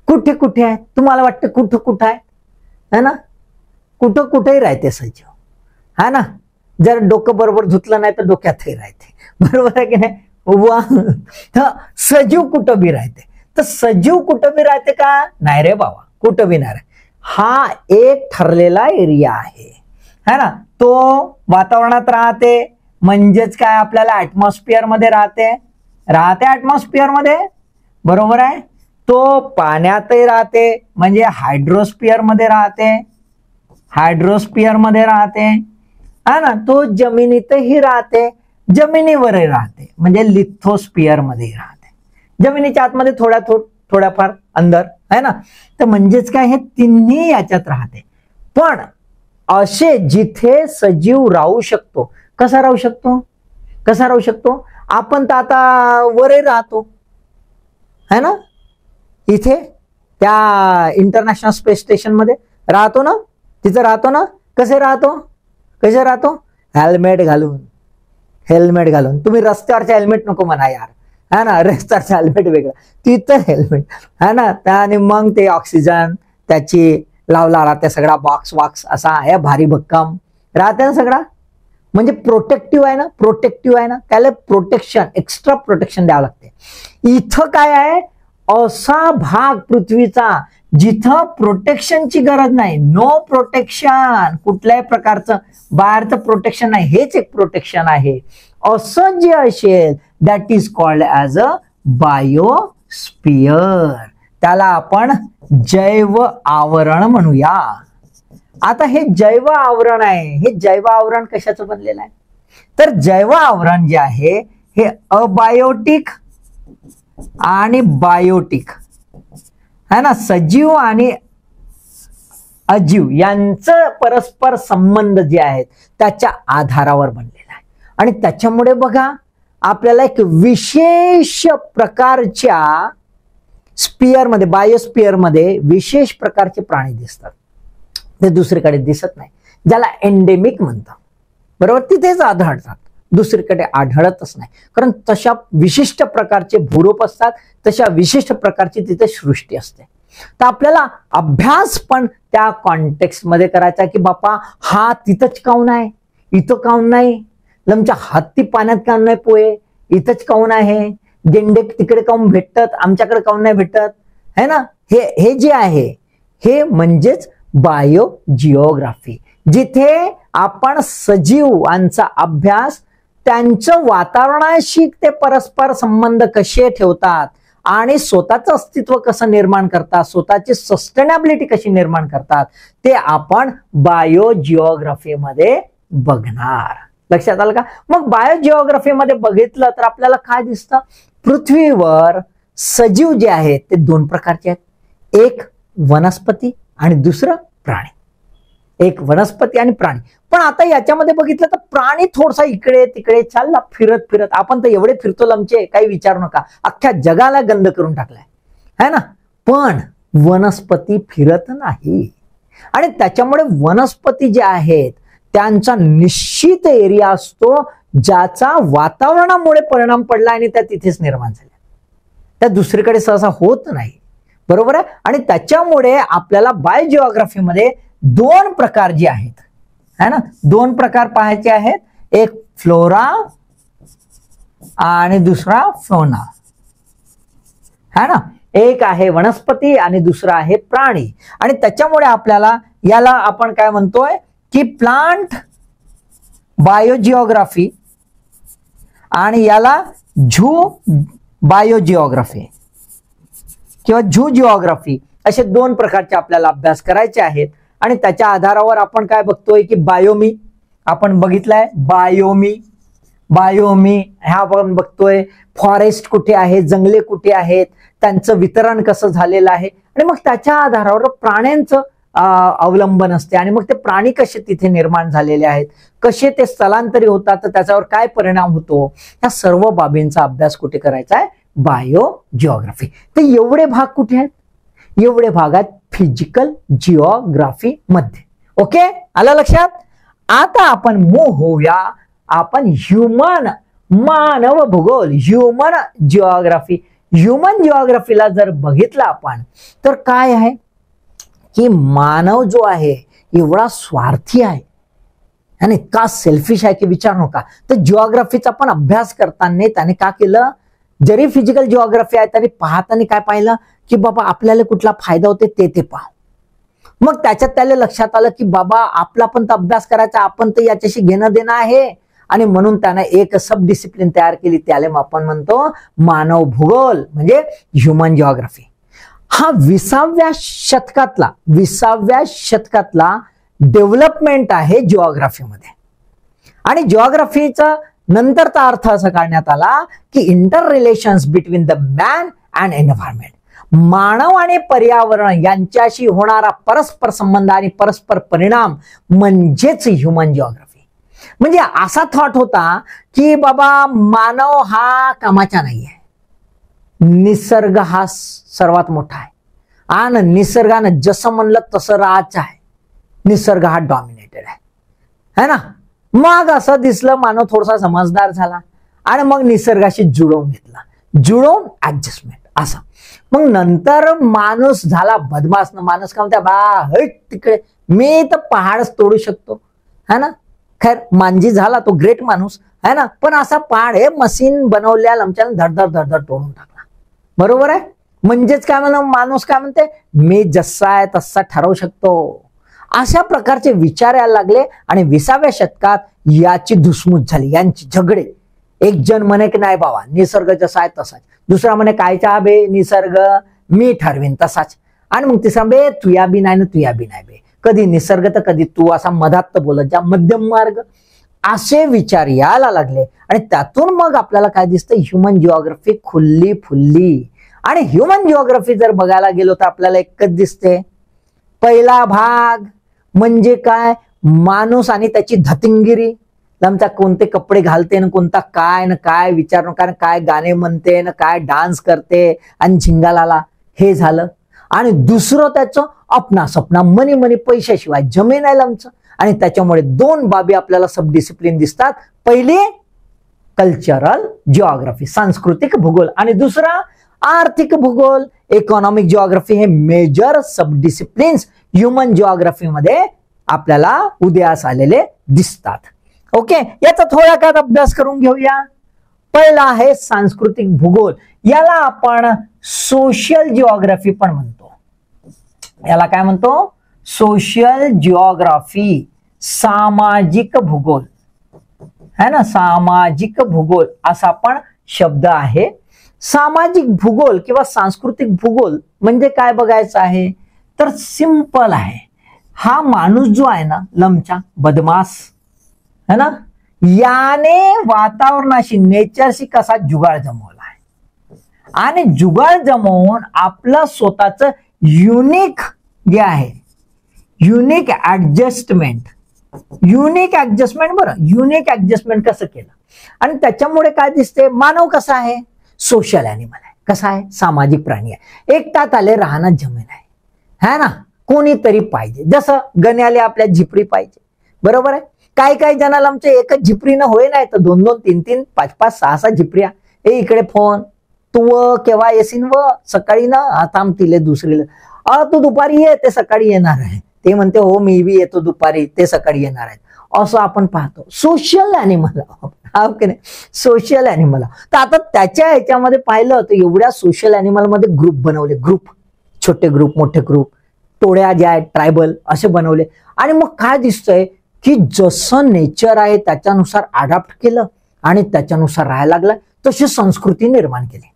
Speaker 1: कुठे कुठे आहेत तुम्हाला वाटतं, कुठं कुठं आहेत, है ना, कुठं कुठेही राहते सजीव, है ना. जर डोकं बरोबर धुतलं नाही तर डोक्यातही राहते, बरोबर आहे की नाही. सजीव कुठं बी राहते. तर सजीव कुठं बी राहते का, नाही रे बाबा, कुठं बी नाही. हा एक ठरलेला एरिया आहे, है ना. तो वातावरणात राहते म्हणजेच काय, आपल्याला ऍटमॉस्फिअर मध्ये राहते ऍटमॉस्फिअर मध्ये, बरोबर आहे. तो पाण्यातही राहते म्हणजे हायड्रोस्फिअर मध्ये राहते, है ना. तो जमिनीतही राहते, जमिनीवरही राहते म्हणजे लिथोस्फिअर मध्ये राहते, जमिनीच्या आतमध्ये थोड्याफार अंदर, है ना. तर म्हणजेच काय, हे तिन्ही याच्यात राहते. पण असे जिथे सजीव राहू शकतो, कसा राहू शकतो, आपण तर आता वरही राहतो, है ना. इथे त्या इंटरनॅशनल स्पेस स्टेशन मध्ये राहतो ना, तिथं राहतो ना. कसे राहतो, हेल्मेट घालून. तुम्ही रस्त्यावरचे हेल्मेट नको म्हणा यार, है ना, रस्त्यावरचं हेल्मेट वेगळं, तिथं हेल्मेट, है ना. आणि मग ते ऑक्सिजन त्याची लावला राहते, सगळा बॉक्स असा आहे, भारी भक्कम राहते ना सगळा. म्हणजे प्रोटेक्टिव्ह आहे ना, त्याला प्रोटेक्शन, एक्स्ट्रा प्रोटेक्शन द्यावं लागते. इथं काय आहे, असा भाग पृथ्वीचा जिथं प्रोटेक्शनची गरज नाही, नो प्रोटेक्शन, कुठल्याही प्रकारचं बाहेरचं प्रोटेक्शन नाही, हेच एक प्रोटेक्शन आहे. असं जे असेल that is called as a biosphere. त्याला आपण जैव आवरण म्हणूया. आता हे जैव आवरण आहे, हे जैव आवरण कशाचं बनलेलं आहे, तर जैव आवरण जे आहे हे अबायोटिक आणि बायोटिक, है ना, सजीव आणि अजीव यांचं परस्पर संबंध जे आहेत त्याच्या आधारावर बनलेला आहे. आणि त्याच्यामुळे बघा आपल्याला एक विशेष प्रकारच्या स्पिअर मध्ये, बायोस्पिअर मध्ये विशेष प्रकारचे प्राणी दिसतात, ते दुसरीकडे दिसत नाही, ज्याला एंडेमिक म्हणतात, बरोबर, तिथेच आढळतात, दुसरीकडे आढळतच नाही, कारण तशा विशिष्ट प्रकारचे भूरूप असतात, तशा विशिष्ट प्रकारची तिथे सृष्टी असते. तर आपल्याला अभ्यास पण त्या कॉन्टेक्स्ट मध्ये करायचा की बापा हा तिथंच काऊन आहे, इथं काऊन नाही, आमच्या हत्ती पाण्यात काऊन नाही पोहे, इथंच काऊन आहे, गेंडे तिकडे काऊन भेटतात, आमच्याकडे काऊन नाही भेटत, है ना. हे जे आहे हे म्हणजेच बायोजिओग्राफी, जिथे आपण सजीवांचा अभ्यास, त्यांचं वातावरणाशी ते परस्पर संबंध कसे ठेवतात आणि स्वतःचं अस्तित्व कसं निर्माण करतात, स्वतःची सस्टेनेबिलिटी कशी निर्माण करतात, ते आपण बायोजिओग्राफी मध्ये बघणार. लक्षात आलं का. मग बायोजिओग्राफी मध्ये बघितलं तर आपल्याला काय दिसतं, पृथ्वीवर सजीव जे आहेत ते दोन प्रकारचे आहेत, एक वनस्पती आणि दुसरं प्राणी. एक वनस्पती आणि प्राणी. पण आता याच्यामध्ये बघितलं तर प्राणी थोडासा इकडे तिकडे चालला फिरत फिरत, आपण तर एवढे फिरतो लमचे काही विचारू नका, अख्ख्या जगाला गंद करून टाकलाय है ना. पण वनस्पती फिरत नाही, आणि त्याच्यामुळे वनस्पती जे आहेत त्यांचा निश्चित एरिया असतो ज्याचा वातावरणामुळे परिणाम पडला आणि त्या तिथेच निर्माण झाल्या, त्या दुसरीकडे सहसा होत नाही. बरोबर आहे. आणि त्याच्यामुळे आपल्याला बायोजिओग्राफी मध्ये दोन प्रकार जे आहेत है ना, दोन प्रकार पाहायचे आहेत, एक फ्लोरा आणि दुसरा फौना है ना. एक आहे वनस्पती आणि दुसरा आहे प्राणी. आणि त्याच्यामुळे आपल्याला याला आपण काय म्हणतोय की प्लांट बायोजिओग्राफी आणि याला झू बायोजिओग्राफी किंवा झू जिओग्राफी असे दोन प्रकारचे आपल्याला अभ्यास करायचे आहेत. आणि त्याच्या आधारावर आपण काय बघतोय की बायोमी आपण बघितलंय, बायोमी ह्या आपण बघतोय, फॉरेस्ट कुठे आहे, जंगले कुठे आहेत, त्यांचं वितरण कसं झालेलं आहे, आणि मग त्याच्या आधारावर प्राण्यांचं अवलंबन असते, आणि मग ते प्राणी कसे तिथे निर्माण झालेले आहेत, कसे ते स्थलांतरी होतात, तर त्याच्यावर काय परिणाम होतो, या सर्व बाबींचा अभ्यास कुठे करायचा आहे, बायोजिओग्राफी. तर एवढे भाग कुठे आहेत, एवढे भाग आहेत फिजिकल जिओग्राफी मध्ये. ओके, आलं लक्षात. आता आपण मूव्ह होऊया, आपण ह्युमन मानव भूगोल ह्युमन जिओग्राफी. ह्युमन जिओग्राफीला जर बघितलं आपण तर काय आहे की मानव जो आहे एवढा स्वार्थी आहे आणि इतका सेल्फिश आहे की विचार नका. तर जिओग्राफीचा पण अभ्यास करताना त्याने का केलं, जरी फिजिकल जिओग्राफी आहे तरी पाहताना काय पाहिलं की बाबा आपल्याला कुठला फायदा होते ते पहा. मग त्याच्यात त्याला लक्षात आलं की बाबा आपला पण तर अभ्यास करायचा, आपण तर याच्याशी घेणं देणं आहे, आणि म्हणून त्यानं एक सब डिसिप्लिन तयार केली, त्याला आपण म्हणतो मानव भूगोल म्हणजे ह्युमन जिओग्राफी. हा 20व्या शतकातला डेव्हलपमेंट आहे जिओग्राफीमध्ये. आणि जिओग्राफीचा नंतरचा अर्थ असा काढण्यात आला की interrelations between the man and environment, मानव आणि पर्यावरण यांच्याशी होणारा परस्पर संबंध आणि परस्पर परिणाम म्हणजेच ह्युमन जिओग्राफी. म्हणजे असा थॉट होता की बाबा मानव हा कामाचा नाही आहे, निसर्ग हा सर्वात मोठा आहे, आणि निसर्गानं जसं म्हणलं तसं राहायचं आहे, निसर्ग हा डॉमिनेटेड आहे ना. मग असं दिसलं मानव थोडासा समजदार झाला आणि मग निसर्गाशी जुळवून घेतला, जुळवून ऍडजस्टमेंट असं. मग नंतर माणूस झाला बदमाश. माणूस का म्हणते बा हट तिकडे, मी तर पहाडच तोडू शकतो है ना. खैर मांजी झाला तो ग्रेट माणूस है ना, पण असा पहाड हे मशीन बनवल्या लमच्यानं धडधड तोडून टाकला. बरोबर आहे. म्हणजेच काय म्हणा, माणूस काय म्हणते मी जसा आहे तसा ठरवू शकतो. अशा प्रकारचे विचार यायला लागले आणि 20व्या शतकात याची धुसमूस झाली, यांची झगडे. एक जण म्हणे की नाही बाबा निसर्ग जसा आहे तसाच, दुसरा म्हणे कायचा बे निसर्ग मी ठरवीन तसाच, आणि मग तिसरा बे तुया बी नाही ना तुया बी नाही बे, कधी निसर्ग तर कधी तू, असा मधात तर बोलत जा, मध्यम मार्ग. असे विचार यायला लागले आणि त्यातून मग आपल्याला काय दिसतं, ह्युमन जिओग्राफी खुल्ली फुल्ली. आणि ह्युमन जिओग्राफी जर बघायला गेलो तर आपल्याला एकच दिसते, पहिला भाग म्हणजे काय, माणूस आणि त्याची धतिंगिरी, आमचा कोणते कपडे घालते ना कोणता काय ना काय विचार नका, काय गाणे म्हणते ना काय डान्स करते आणि झिंगालाला, हे झालं. आणि दुसरं त्याचं अपना सपना, मनी मनी पैशाशिवाय जमीन आहे आमचं. आणि त्याच्यामुळे दोन बाबी आपल्याला सब डिसिप्लिन दिसतात. पहिली कल्चरल जिओग्राफी, सांस्कृतिक भूगोल. आणि दुसरा आर्थिक भूगोल, इकॉनॉमिक जिओग्राफी. हे मेजर सब डिसिप्लिन्स ह्युमन जिओग्राफी मध्ये आपल्याला उदयास आलेले दिसतात. ओके, याचा थोडा काळ अभ्यास करून घेऊया. पहिला आहे सांस्कृतिक भूगोल. याला आपण सोशल जिओग्राफी पण म्हणतो. याला काय म्हणतो? सोशल जिओग्राफी, सामाजिक भूगोल है ना, सामाजिक भूगोल असा पण शब्द आहे. सामाजिक भूगोल किंवा सांस्कृतिक भूगोल म्हणजे काय बघायचं आहे तर सिंपल आहे. हा माणूस जो आहे ना, लमचा बदमाश है ना, याने वातावरणाशी, नेचरशी कसा जुगाड जमवला आहे आणि जुगाड जमवून आपलं स्वतःच युनिक जे आहे, युनिक ऍडजस्टमेंट बरं, युनिक ऍडजस्टमेंट कसं केलं. आणि त्याच्यामुळे काय दिसते, मानव कसा आहे, सोशल ॲनिमल आहे. कसा आहे, सामाजिक प्राणी आहे. एकटात आले राहणं जमेल आहे ना, कोणीतरी पाहिजे. जसं गण्याले आपल्या झिपरी पाहिजे, बरोबर आहे. काही जणाला आमच्या एकच झिपरीनं होय नाही तर 2-2, 3-3, 5-5, 6-6 झिपऱ्या. ए इकडे फोन, तू केव्हा येशील व सकाळी ना, आता आमतीले दुसरीला तू दुपारी ये, ते सकाळी येणार आहे. ते म्हणते हो मी बी येतो दुपारी, ते सकाळी येणार आहेत. असं आपण पाहतो. Social animal, social animal. तर आता त्याच्या ह्याच्यामध्ये पाहिलं तर एवढ्या सोशल ॲनिमल मध्ये ग्रुप बनवले, ग्रुप, छोटे ग्रुप, मोठे ग्रुप, टोळ्या ज्या आहेत ट्रायबल असे बनवले. आणि मग काय दिसतंय की जसं नेचर आहे त्याच्यानुसार अडॅप्ट केलं आणि त्याच्यानुसार राहायला लागलं, तशी संस्कृती निर्माण केली.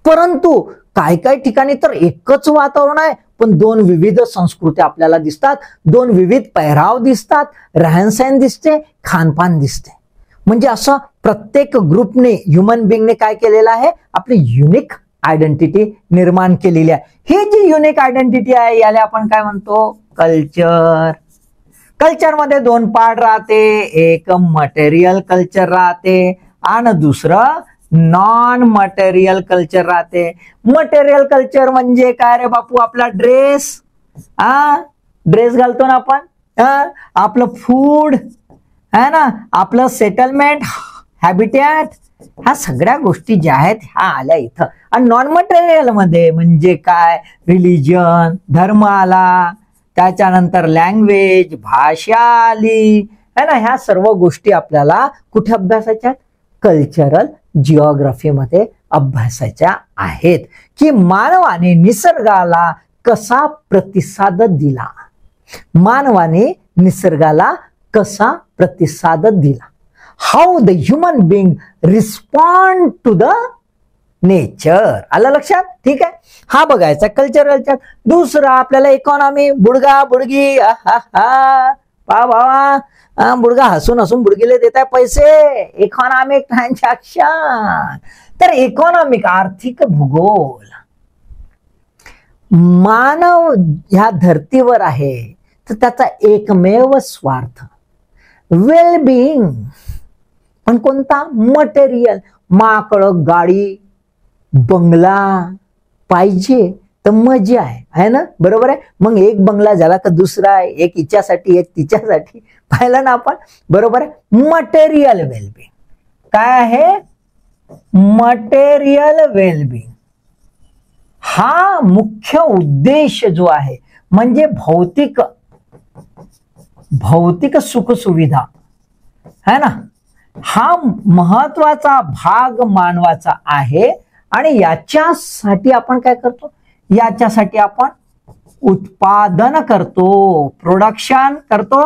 Speaker 1: परंतु काही ठिकाणी तर एकच वातावरण आहे पण 2 विविध संस्कृती आपल्याला दिसतात, 2 विविध पेहराव दिसतात, रहनसहन दिसते, खानपान दिसते. म्हणजे असं प्रत्येक ग्रुपने, ह्युमन बिंगने काय केलेलं आहे, आपली युनिक आयडेंटिटी निर्माण केलेली आहे. ही जी युनिक आयडेंटिटी आहे याला आपण काय म्हणतो, कल्चर. कल्चरमध्ये 2 पार्ट राहते, एक मटेरियल कल्चर राहते आणि दुसरं नॉन मटेरियल कल्चर राहते. मटेरियल कल्चर म्हणजे काय रे बापू, आपला ड्रेस, ड्रेस घालतो ना आपण, आपलं फूड है ना, आपलं सेटलमेंट, हॅबिटॅट, ह्या सगळ्या गोष्टी ज्या आहेत ह्या आल्या इथं. आणि नॉन मटेरियल मध्ये म्हणजे काय, रिलिजन, धर्म आला, त्याच्यानंतर लँग्वेज, भाषा आली है ना. ह्या सर्व गोष्टी आपल्याला कुठे अभ्यासाच्या, कल्चरल जिओग्राफी मध्ये अभ्यासाच्या आहेत. की मानवाने निसर्गाला कसा प्रतिसाद दिला, मानवाने निसर्गाला कसा प्रतिसाद दिला. How the human being respond to the nature. आलं लक्षात, ठीक आहे. हा बघायचा कल्चरलच्या. दुसरा आपल्याला इकॉनॉमी, बुडगा बुडगी, भावा बुडगा हसून हसून बुडगीले देत आहे पैसे, इकॉनॉमिक ट्रान्झॅक्शन. तर इकॉनॉमिक, आर्थिक भूगोल. मानव ह्या धर्तीवर आहे तर त्याचा एकमेव स्वार्थ वेल बिईंग. पण कोणता, मटेरियल. माकड, गाडी, बंगला पाहिजे तर मजा आहे ना, बरोबर आहे. मग एक बंगला झाला का दुसरा आहे, एक हिच्यासाठी एक तिच्यासाठी, पाहिलं ना आपण, बरोबर आहे. मटेरियल वेलबिंग काय आहे, मटेरियल वेलबिंग हा मुख्य उद्देश जो आहे, म्हणजे भौतिक सुखसुविधा है ना, हा महत्वाचा भाग मानवाचा आहे. आणि याच्यासाठी आपण काय करतो, याच्यासाठी आपण उत्पादन करतो, प्रोडक्शन करतो.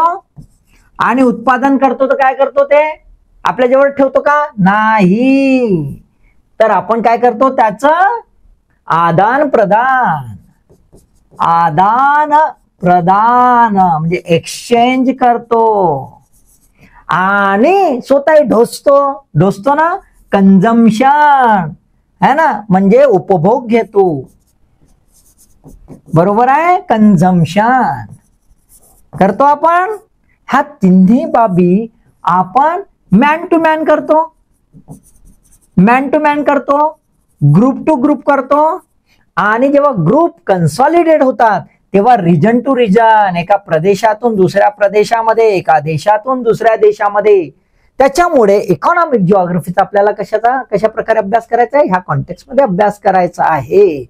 Speaker 1: आणि उत्पादन करतो तर काय करतो, ते आपल्या जवळ ठेवतो का, नाही. तर आपण काय करतो, त्याचं आदान प्रदान म्हणजे एक्सचेंज करतो. आणि स्वतः ढोसतो ना, कंझम्पशन है ना, म्हणजे उपभोग घेतो, बरोबर आहे. कंझम्पशन करतो आपण. ह्या तिन्ही बाबी आपण मॅन टू मॅन करतो, ग्रुप टू ग्रुप करतो. आणि जेव्हा ग्रुप कन्सॉलिडेट होतात तेव्हा रिजन टू रिजन, एका प्रदेशातून दुसऱ्या प्रदेशामध्ये, एका देशातून दुसऱ्या देशामध्ये त्याच्यामुळे इकॉनॉमिक जिओग्राफीचा आपल्याला कशा प्रकारे अभ्यास करायचा आहे, ह्या कॉन्टेक्स्ट मध्ये अभ्यास करायचा आहे.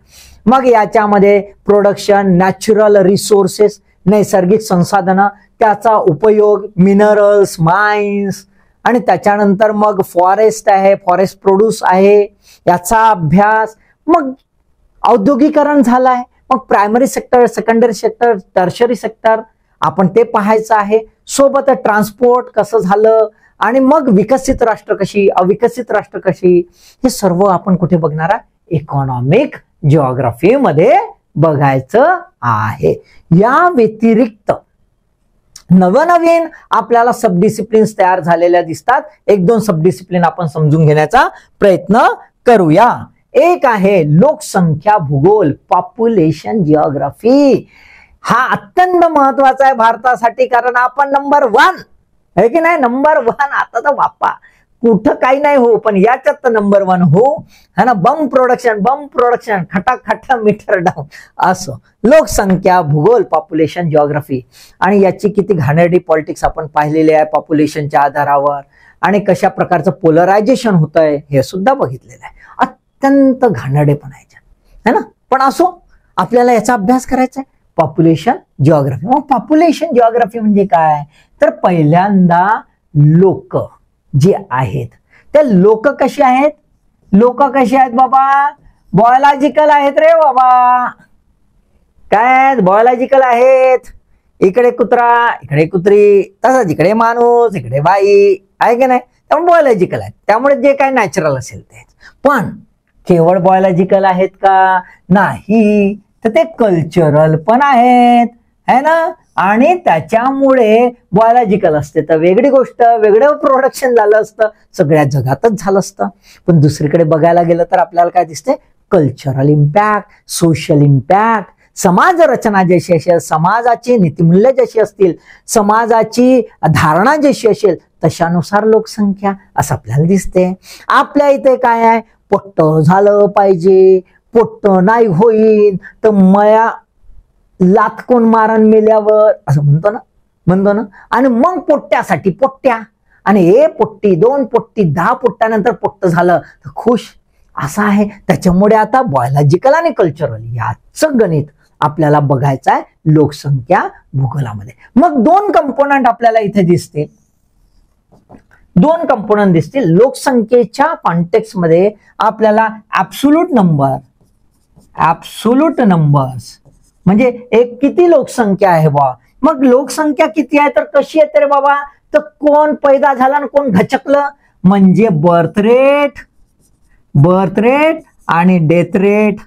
Speaker 1: मग याच्यामध्ये प्रोडक्शन, नॅचरल रिसोर्सेस, नैसर्गिक संसाधनं, त्याचा उपयोग, मिनरल्स, माइन्स, आणि त्याच्यानंतर मग फॉरेस्ट आहे, फॉरेस्ट प्रोड्यूस आहे, याचा अभ्यास. मग औद्योगिकरण झालाय, मग primary sector, secondary sector, tertiary sector आपण ते पाहायचं आहे. सोबत ट्रान्सपोर्ट कसं झालं, आणि मग विकसित राष्ट्र कशी, अविकसित राष्ट्र कशी, हे सर्व आपण कुठे बघणार आहे, इकॉनॉमिक जिओग्राफी मध्ये बघायचं आहे. या व्यतिरिक्त नवनवीन आपल्याला सब डिसिप्लिन्स तयार झालेल्या दिसतात. एक दोन सब डिसिप्लिन आपण समजून घेण्याचा प्रयत्न करूया. एक आहे लोकसंख्या भूगोल, पॉप्युलेशन जिओग्राफी. हा अत्यंत महत्वाचा आहे भारतासाठी, कारण आपण नंबर 1 आहे की नाही, नंबर 1. आता तर बाप्पा कुठं काही नाही हो, पण याच्यात तर नंबर 1 हो, है ना. बम प्रोडक्शन खटाखटा मीटर डाऊन असं. लोकसंख्या भूगोल, पॉप्युलेशन जिओग्राफी, आणि याची किती घाणेरडी पॉलिटिक्स आपण पाहिलेली आहे पॉप्युलेशनच्या आधारावर, आणि कशा प्रकारचं पोलरायझेशन होत आहे हे सुद्धा बघितलेलं आहे. अत्यंत घाणेरडेपणा याच्यात, है ना. पण असो, आपल्याला याचा अभ्यास करायचा आहे, पॉप्युलेशन जिओग्राफी. मग पॉप्युलेशन जिओग्राफी म्हणजे काय, तर पहिल्यांदा लोक जे आहेत, ते लोक कसे आहेत, बाबा, बायोलॉजिकल आहेत रे बाबा. काय बायोलॉजिकल आहेत, इकडे कुत्रा, इकडे कुत्री, तसंच इकडे माणूस, इकडे बाई, आहे की नाही, त्यामुळे बायोलॉजिकल आहेत. त्यामुळे जे काय नॅचरल असेल ते. पण केवळ बायोलॉजिकल आहेत का, नाही, तर ते कल्चरल पण आहेत, है ना. आणि त्याच्यामुळे बायोलॉजिकल असते तर वेगळी गोष्ट, वेगळं प्रोडक्शन झालं असतं, सगळ्या जगातच झालं असतं. पण दुसरीकडे बघायला गेलं तर आपल्याला काय दिसते, कल्चरल इम्पॅक्ट, सोशल इम्पॅक्ट, समाज रचना जशी असेल, समाजाची नीतिमूल्य जशी असतील, समाजाची धारणा जशी असेल, तशानुसार लोकसंख्या असं आपल्याला दिसते. आपल्या इथे काय आहे, पोट्ट झालं पाहिजे, पोट्ट नाही होईल तर मया लात कोण मारण मेल्यावर, असं म्हणतो ना. आणि मग पोट्ट्यासाठी पोट्ट्या, आणि 1 पोट्टी 2 पोट्टी 10 पोट्ट्यानंतर पोट्ट झालं तर खुश, असं आहे. त्याच्यामुळे आता बायोलॉजिकल आणि कल्चरल याचं गणित आपल्याला बघायचं आहे लोकसंख्या भूगोलामध्ये. मग 2 कंपोनंट आपल्याला इथे दिसतील, 2 कंपोनंट दिसतील लोकसंख्येच्या कॉन्टेक्स्ट मध्ये. आपल्याला ऍब्सोल्यूट नंबर्स म्हणजे एक किती लोकसंख्या आहे बा. मग लोकसंख्या किती आहे तर कशी येते रे बाबा, तर कोण पैदा झाला आणि कोण घचकलं, म्हणजे बर्थ रेट आणि डेथ रेट,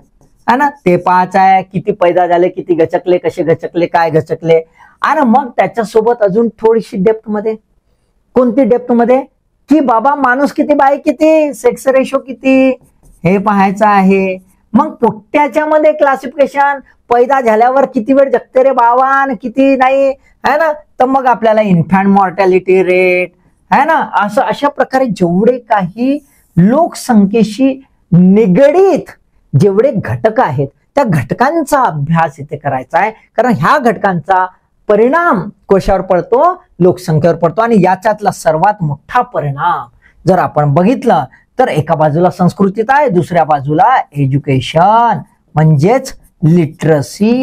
Speaker 1: है ना, ते पाहायचं आहे. किती पैदा झाले, किती घचकले, कसे घचकले, काय घचकले. आणि मग त्याच्यासोबत अजून थोडीशी डेप्थ मध्ये, कोणती डेप्थ मध्ये, की बाबा माणूस किती, बाई किती, सेक्स रेशो किती, हे पाहायचं आहे. मग पोट्ट्याच्या मध्ये क्लासिफिकेशन, पैदा झाल्यावर किती वेळ जगते रे बाबा आणि किती नाही, है ना. तर मग आपल्याला इन्फॅन्ट मॉर्टॅलिटी रेट, है ना, असं अशा प्रकारे जेवढे काही लोकसंख्येशी निगडीत जेवढे घटक आहेत त्या घटकांचा अभ्यास इथे करायचा आहे. कारण ह्या घटकांचा परिणाम कशावर पडतो, लोकसंख्येवर पडतो. आणि याच्यातला सर्वात मोठा परिणाम जर आपण बघितलं तर एका बाजूला संस्कृतीत आहे, दुसऱ्या बाजूला एज्युकेशन म्हणजेच लिटरसी,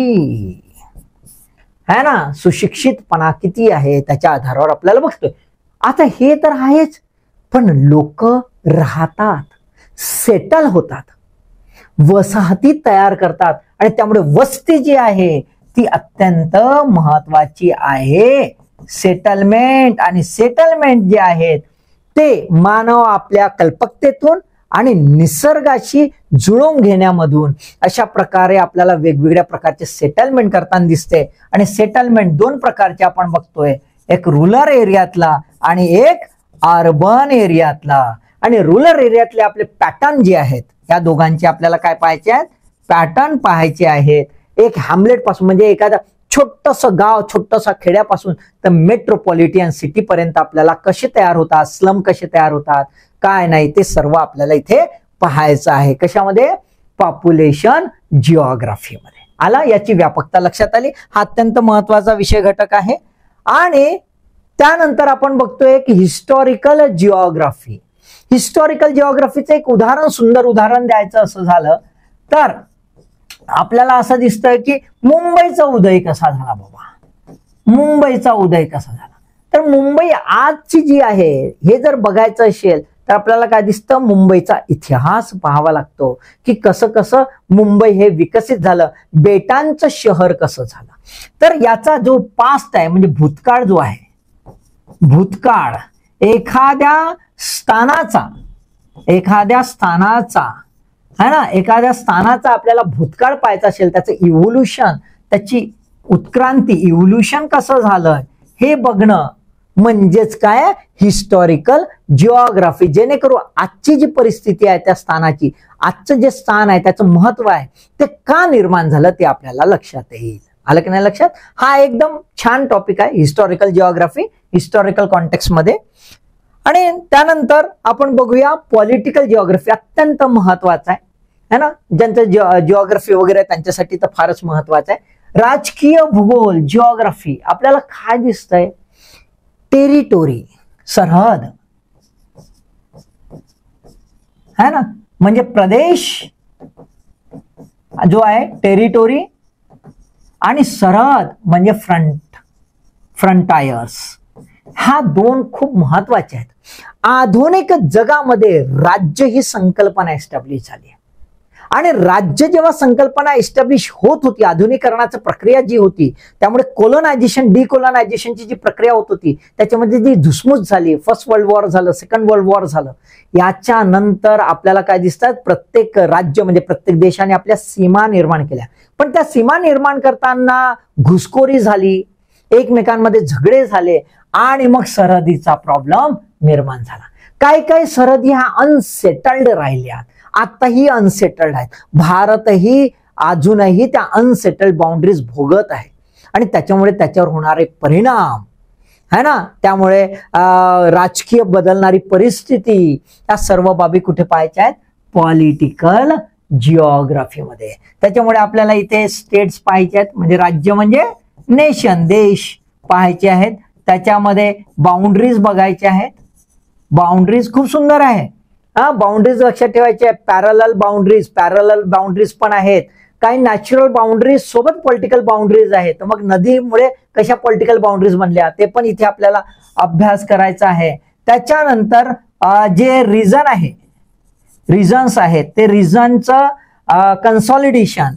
Speaker 1: है ना. सुशिक्षितपणा किती आहे त्याच्या आधारावर आपल्याला बघतोय. आता हे तर आहेच, पण लोक राहतात, सेटल होतात, वसाहती तयार करतात, आणि त्यामुळे वस्ती जी आहे ती अत्यंत महत्वाची आहे. सेटलमेंट आणि सेटलमेंट जे आहेत ते मानव आपल्या कल्पकतेतून आणि निसर्गाशी जुळवून घेण्यामधून अशा प्रकारे आपल्याला वेगवेगळ्या प्रकारचे सेटलमेंट करताना दिसते. आणि सेटलमेंट 2 प्रकारचे आपण बघतोय, एक रुरल एरियातला आणि एक अर्बन एरियातला. आणि रुरल एरियातले आपले पॅटर्न जे आहेत, या दोघांचे आपल्याला काय पाहायचे आहेत, पॅटर्न पाहायचे आहेत. एक हॅमलेट पासून म्हणजे एखादा छोटस गाव, छोटसा खेड्यापासून तर मेट्रोपॉलिटन सिटी पर्यंत आपल्याला कसे तयार होतात, स्लम कसे तयार होतात, काय नाही, ते सर्व आपल्याला इथे पाहायचं आहे. कशामध्ये, पॉप्युलेशन जिओग्राफीमध्ये. आला, याची व्यापकता लक्षात आली. हा अत्यंत महत्वाचा विषय घटक आहे. आणि त्यानंतर आपण बघतोय की हिस्टॉरिकल जिओग्राफी. हिस्टॉरिकल जिओग्राफीचं एक उदाहरण, सुंदर उदाहरण द्यायचं असं झालं तर आपल्याला असं दिसतंय की मुंबईचा उदय कसा झाला बाबा. मुंबईचा उदय कसा झाला, तर मुंबई आजची जी आहे हे जर बघायचं असेल तर आपल्याला काय दिसतं, मुंबईचा इतिहास पाहावा लागतो की कसं कसं मुंबई हे विकसित झालं, बेटांचं शहर कसं झालं. तर याचा जो पास्ट आहे म्हणजे भूतकाळ जो आहे, भूतकाळ एखाद्या स्थानाचा है ना, एखाद्या स्थानाचा आपल्याला भूतकाळ पाहायचा असेल, त्याचं इव्होल्युशन, त्याची उत्क्रांती, इव्होल्युशन कसं झालं हे बघणं म्हणजेच काय, हिस्टॉरिकल जिओग्राफी. जेणेकरून आजची जी परिस्थिती आहे त्या स्थानाची, आजचं जे स्थान आहे त्याचं महत्व आहे ते का निर्माण झालं ते आपल्याला लक्षात येईल. आलं की नाही लक्षात. हा एकदम छान टॉपिक आहे हिस्टॉरिकल जिओग्राफी, हिस्टॉरिकल कॉन्टेक्स्ट मध्ये. आणि त्यानंतर आपण बघूया पॉलिटिकल जिओग्राफी. अत्यंत महत्वाचा आहे ना, ज्यांचं जिओग्राफी वगैरे त्यांच्यासाठी तर फारच महत्वाचं आहे. राजकीय भूगोल जिओग्राफी. आपल्याला काय दिसतंय, टेरिटोरी, सरहद है ना, म्हणजे प्रदेश जो आहे टेरिटोरी, आणि सरहद म्हणजे फ्रंटायर्स. हा दोन खूप महत्वाचे आहेत. आधुनिक जगामध्ये राज्य ही संकल्पना एस्टॅब्लिश झाली आहे. आणि राज्य जेव्हा संकल्पना एस्टॅब्लिश होत होती, आधुनिकरणाची प्रक्रिया जी होती, त्यामुळे कोलोनायझेशन डिकोलोनायझेशनची जी प्रक्रिया होत होती त्याच्यामध्ये जी धुसमुस झाली, फर्स्ट वर्ल्ड वॉर झालं, सेकंड वर्ल्ड वॉर झालं, याच्या नंतर आपल्याला काय दिसतात, प्रत्येक राज्य म्हणजे प्रत्येक देशाने आपल्या सीमा निर्माण केल्या. पण त्या सीमा निर्माण करताना घुसखोरी झाली, एकमेकांमध्ये झगडे झाले आणि मग सरहदीचा प्रॉब्लेम निर्माण झाला. काही काही सरहदी ह्या अनसेटल्ड राहिल्या, आताही अनसेटल्ड आहेत. भारतही अजूनही त्या अनसेटल्ड बाउंड्रीज भोगत आहे आणि त्याच्यामुळे त्याच्यावर होणारे परिणाम है ना, त्यामुळे राजकीय बदलणारी परिस्थिती, या सर्व बाबी कुठे पाहायच्या आहेत, पॉलिटिकल जिओग्राफी मध्ये. त्याच्यामुळे आपल्याला इथे स्टेट्स पाहायचे आहेत, म्हणजे राज्य म्हणजे नेशन, देश पाहायचे आहेत. त्याच्यामध्ये बाउंड्रीज बघायचे आहेत. बाउंड्रीज खूप सुंदर आहे हा, बाउंड्रीज लक्षात ठेवायचे. पॅरलल बाउंड्रीज पण आहेत. काही नॅचरल बाउंड्रीज सोबत पॉलिटिकल बाउंड्रीज आहेत. मग नदीमुळे कशा पॉलिटिकल बाउंड्रीज बनल्या ते पण इथे आपल्याला अभ्यास करायचा आहे. त्याच्यानंतर जे रिजन आहे, रिजन्स आहेत, ते रिजनचं कन्सॉलिडेशन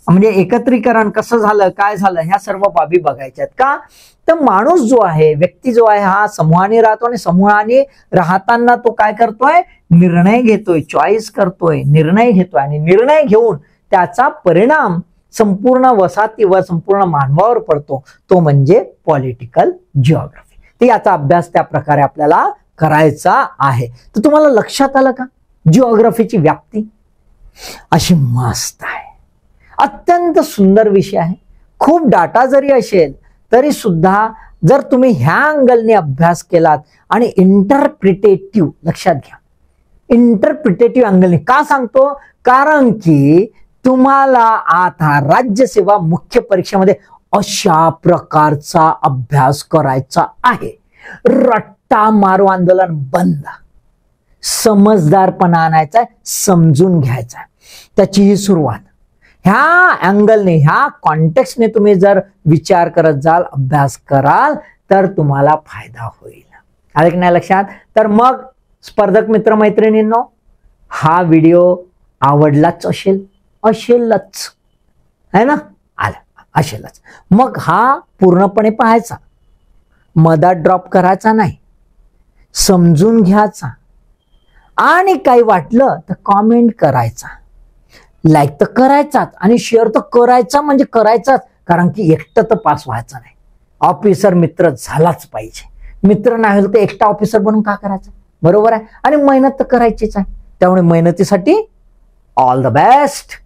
Speaker 1: म्हणजे एकत्रीकरण कसं झालं, काय झालं, ह्या सर्व बाबी बघायच्या आहेत. का तर माणूस जो आहे, व्यक्ती जो आहे, हा समूहाने राहतो आणि समूहाने राहताना तो काय करतोय, निर्णय घेतोय, चॉईस करतोय, निर्णय घेतोय आणि निर्णय घेऊन त्याचा परिणाम संपूर्ण वसाहतीवर, संपूर्ण मानवावर पडतो, तो म्हणजे पॉलिटिकल जिओग्राफी. तर याचा अभ्यास त्या प्रकारे आपल्याला करायचा आहे. तर तुम्हाला लक्षात आलं का जिओग्राफीची व्याप्ती अशी मस्त आहे, अत्यंत सुंदर विषय आहे. खूप डाटा जरी असेल तरी सुद्धा जर तुम्ही ह्या अँगलने अभ्यास केलात आणि इंटरप्रिटेटिव्ह, लक्षात घ्या, इंटरप्रिटेटिव्ह अँगलने का सांगतो, कारण की तुम्हाला आता राज्यसेवा मुख्य परीक्षेमध्ये अशा प्रकारचा अभ्यास करायचा आहे. रट्टा मारो आंदोलन बंद, समजदारपणा आणायचा, समजून घ्यायचा, त्याची ही सुरुवात. ह्या अँगलने, ह्या कॉन्टेक्स्टने तुम्ही जर विचार करत जाल, अभ्यास कराल तर तुम्हाला फायदा होईल. आलं की नाही लक्षात. तर मग स्पर्धक मित्र मैत्रिणींनो, हा व्हिडिओ आवडलाच असेलच है ना, असेलच. मग हा पूर्णपणे पाहायचा, मधात ड्रॉप करायचा नाही, समजून घ्यायचा आणि काही वाटलं तर कॉमेंट करायचा, लाईक तर करायचाच आणि शेअर तर करायचा, म्हणजे करायचाच. कारण की एकटं तर पास व्हायचं नाही, ऑफिसर मित्र झालाच पाहिजे. मित्र नाही तर एकटा ऑफिसर बनून का करायचं, बरोबर आहे. आणि मेहनत तर करायचीच आहे. त्यामुळे मेहनतीसाठी ऑल द बेस्ट.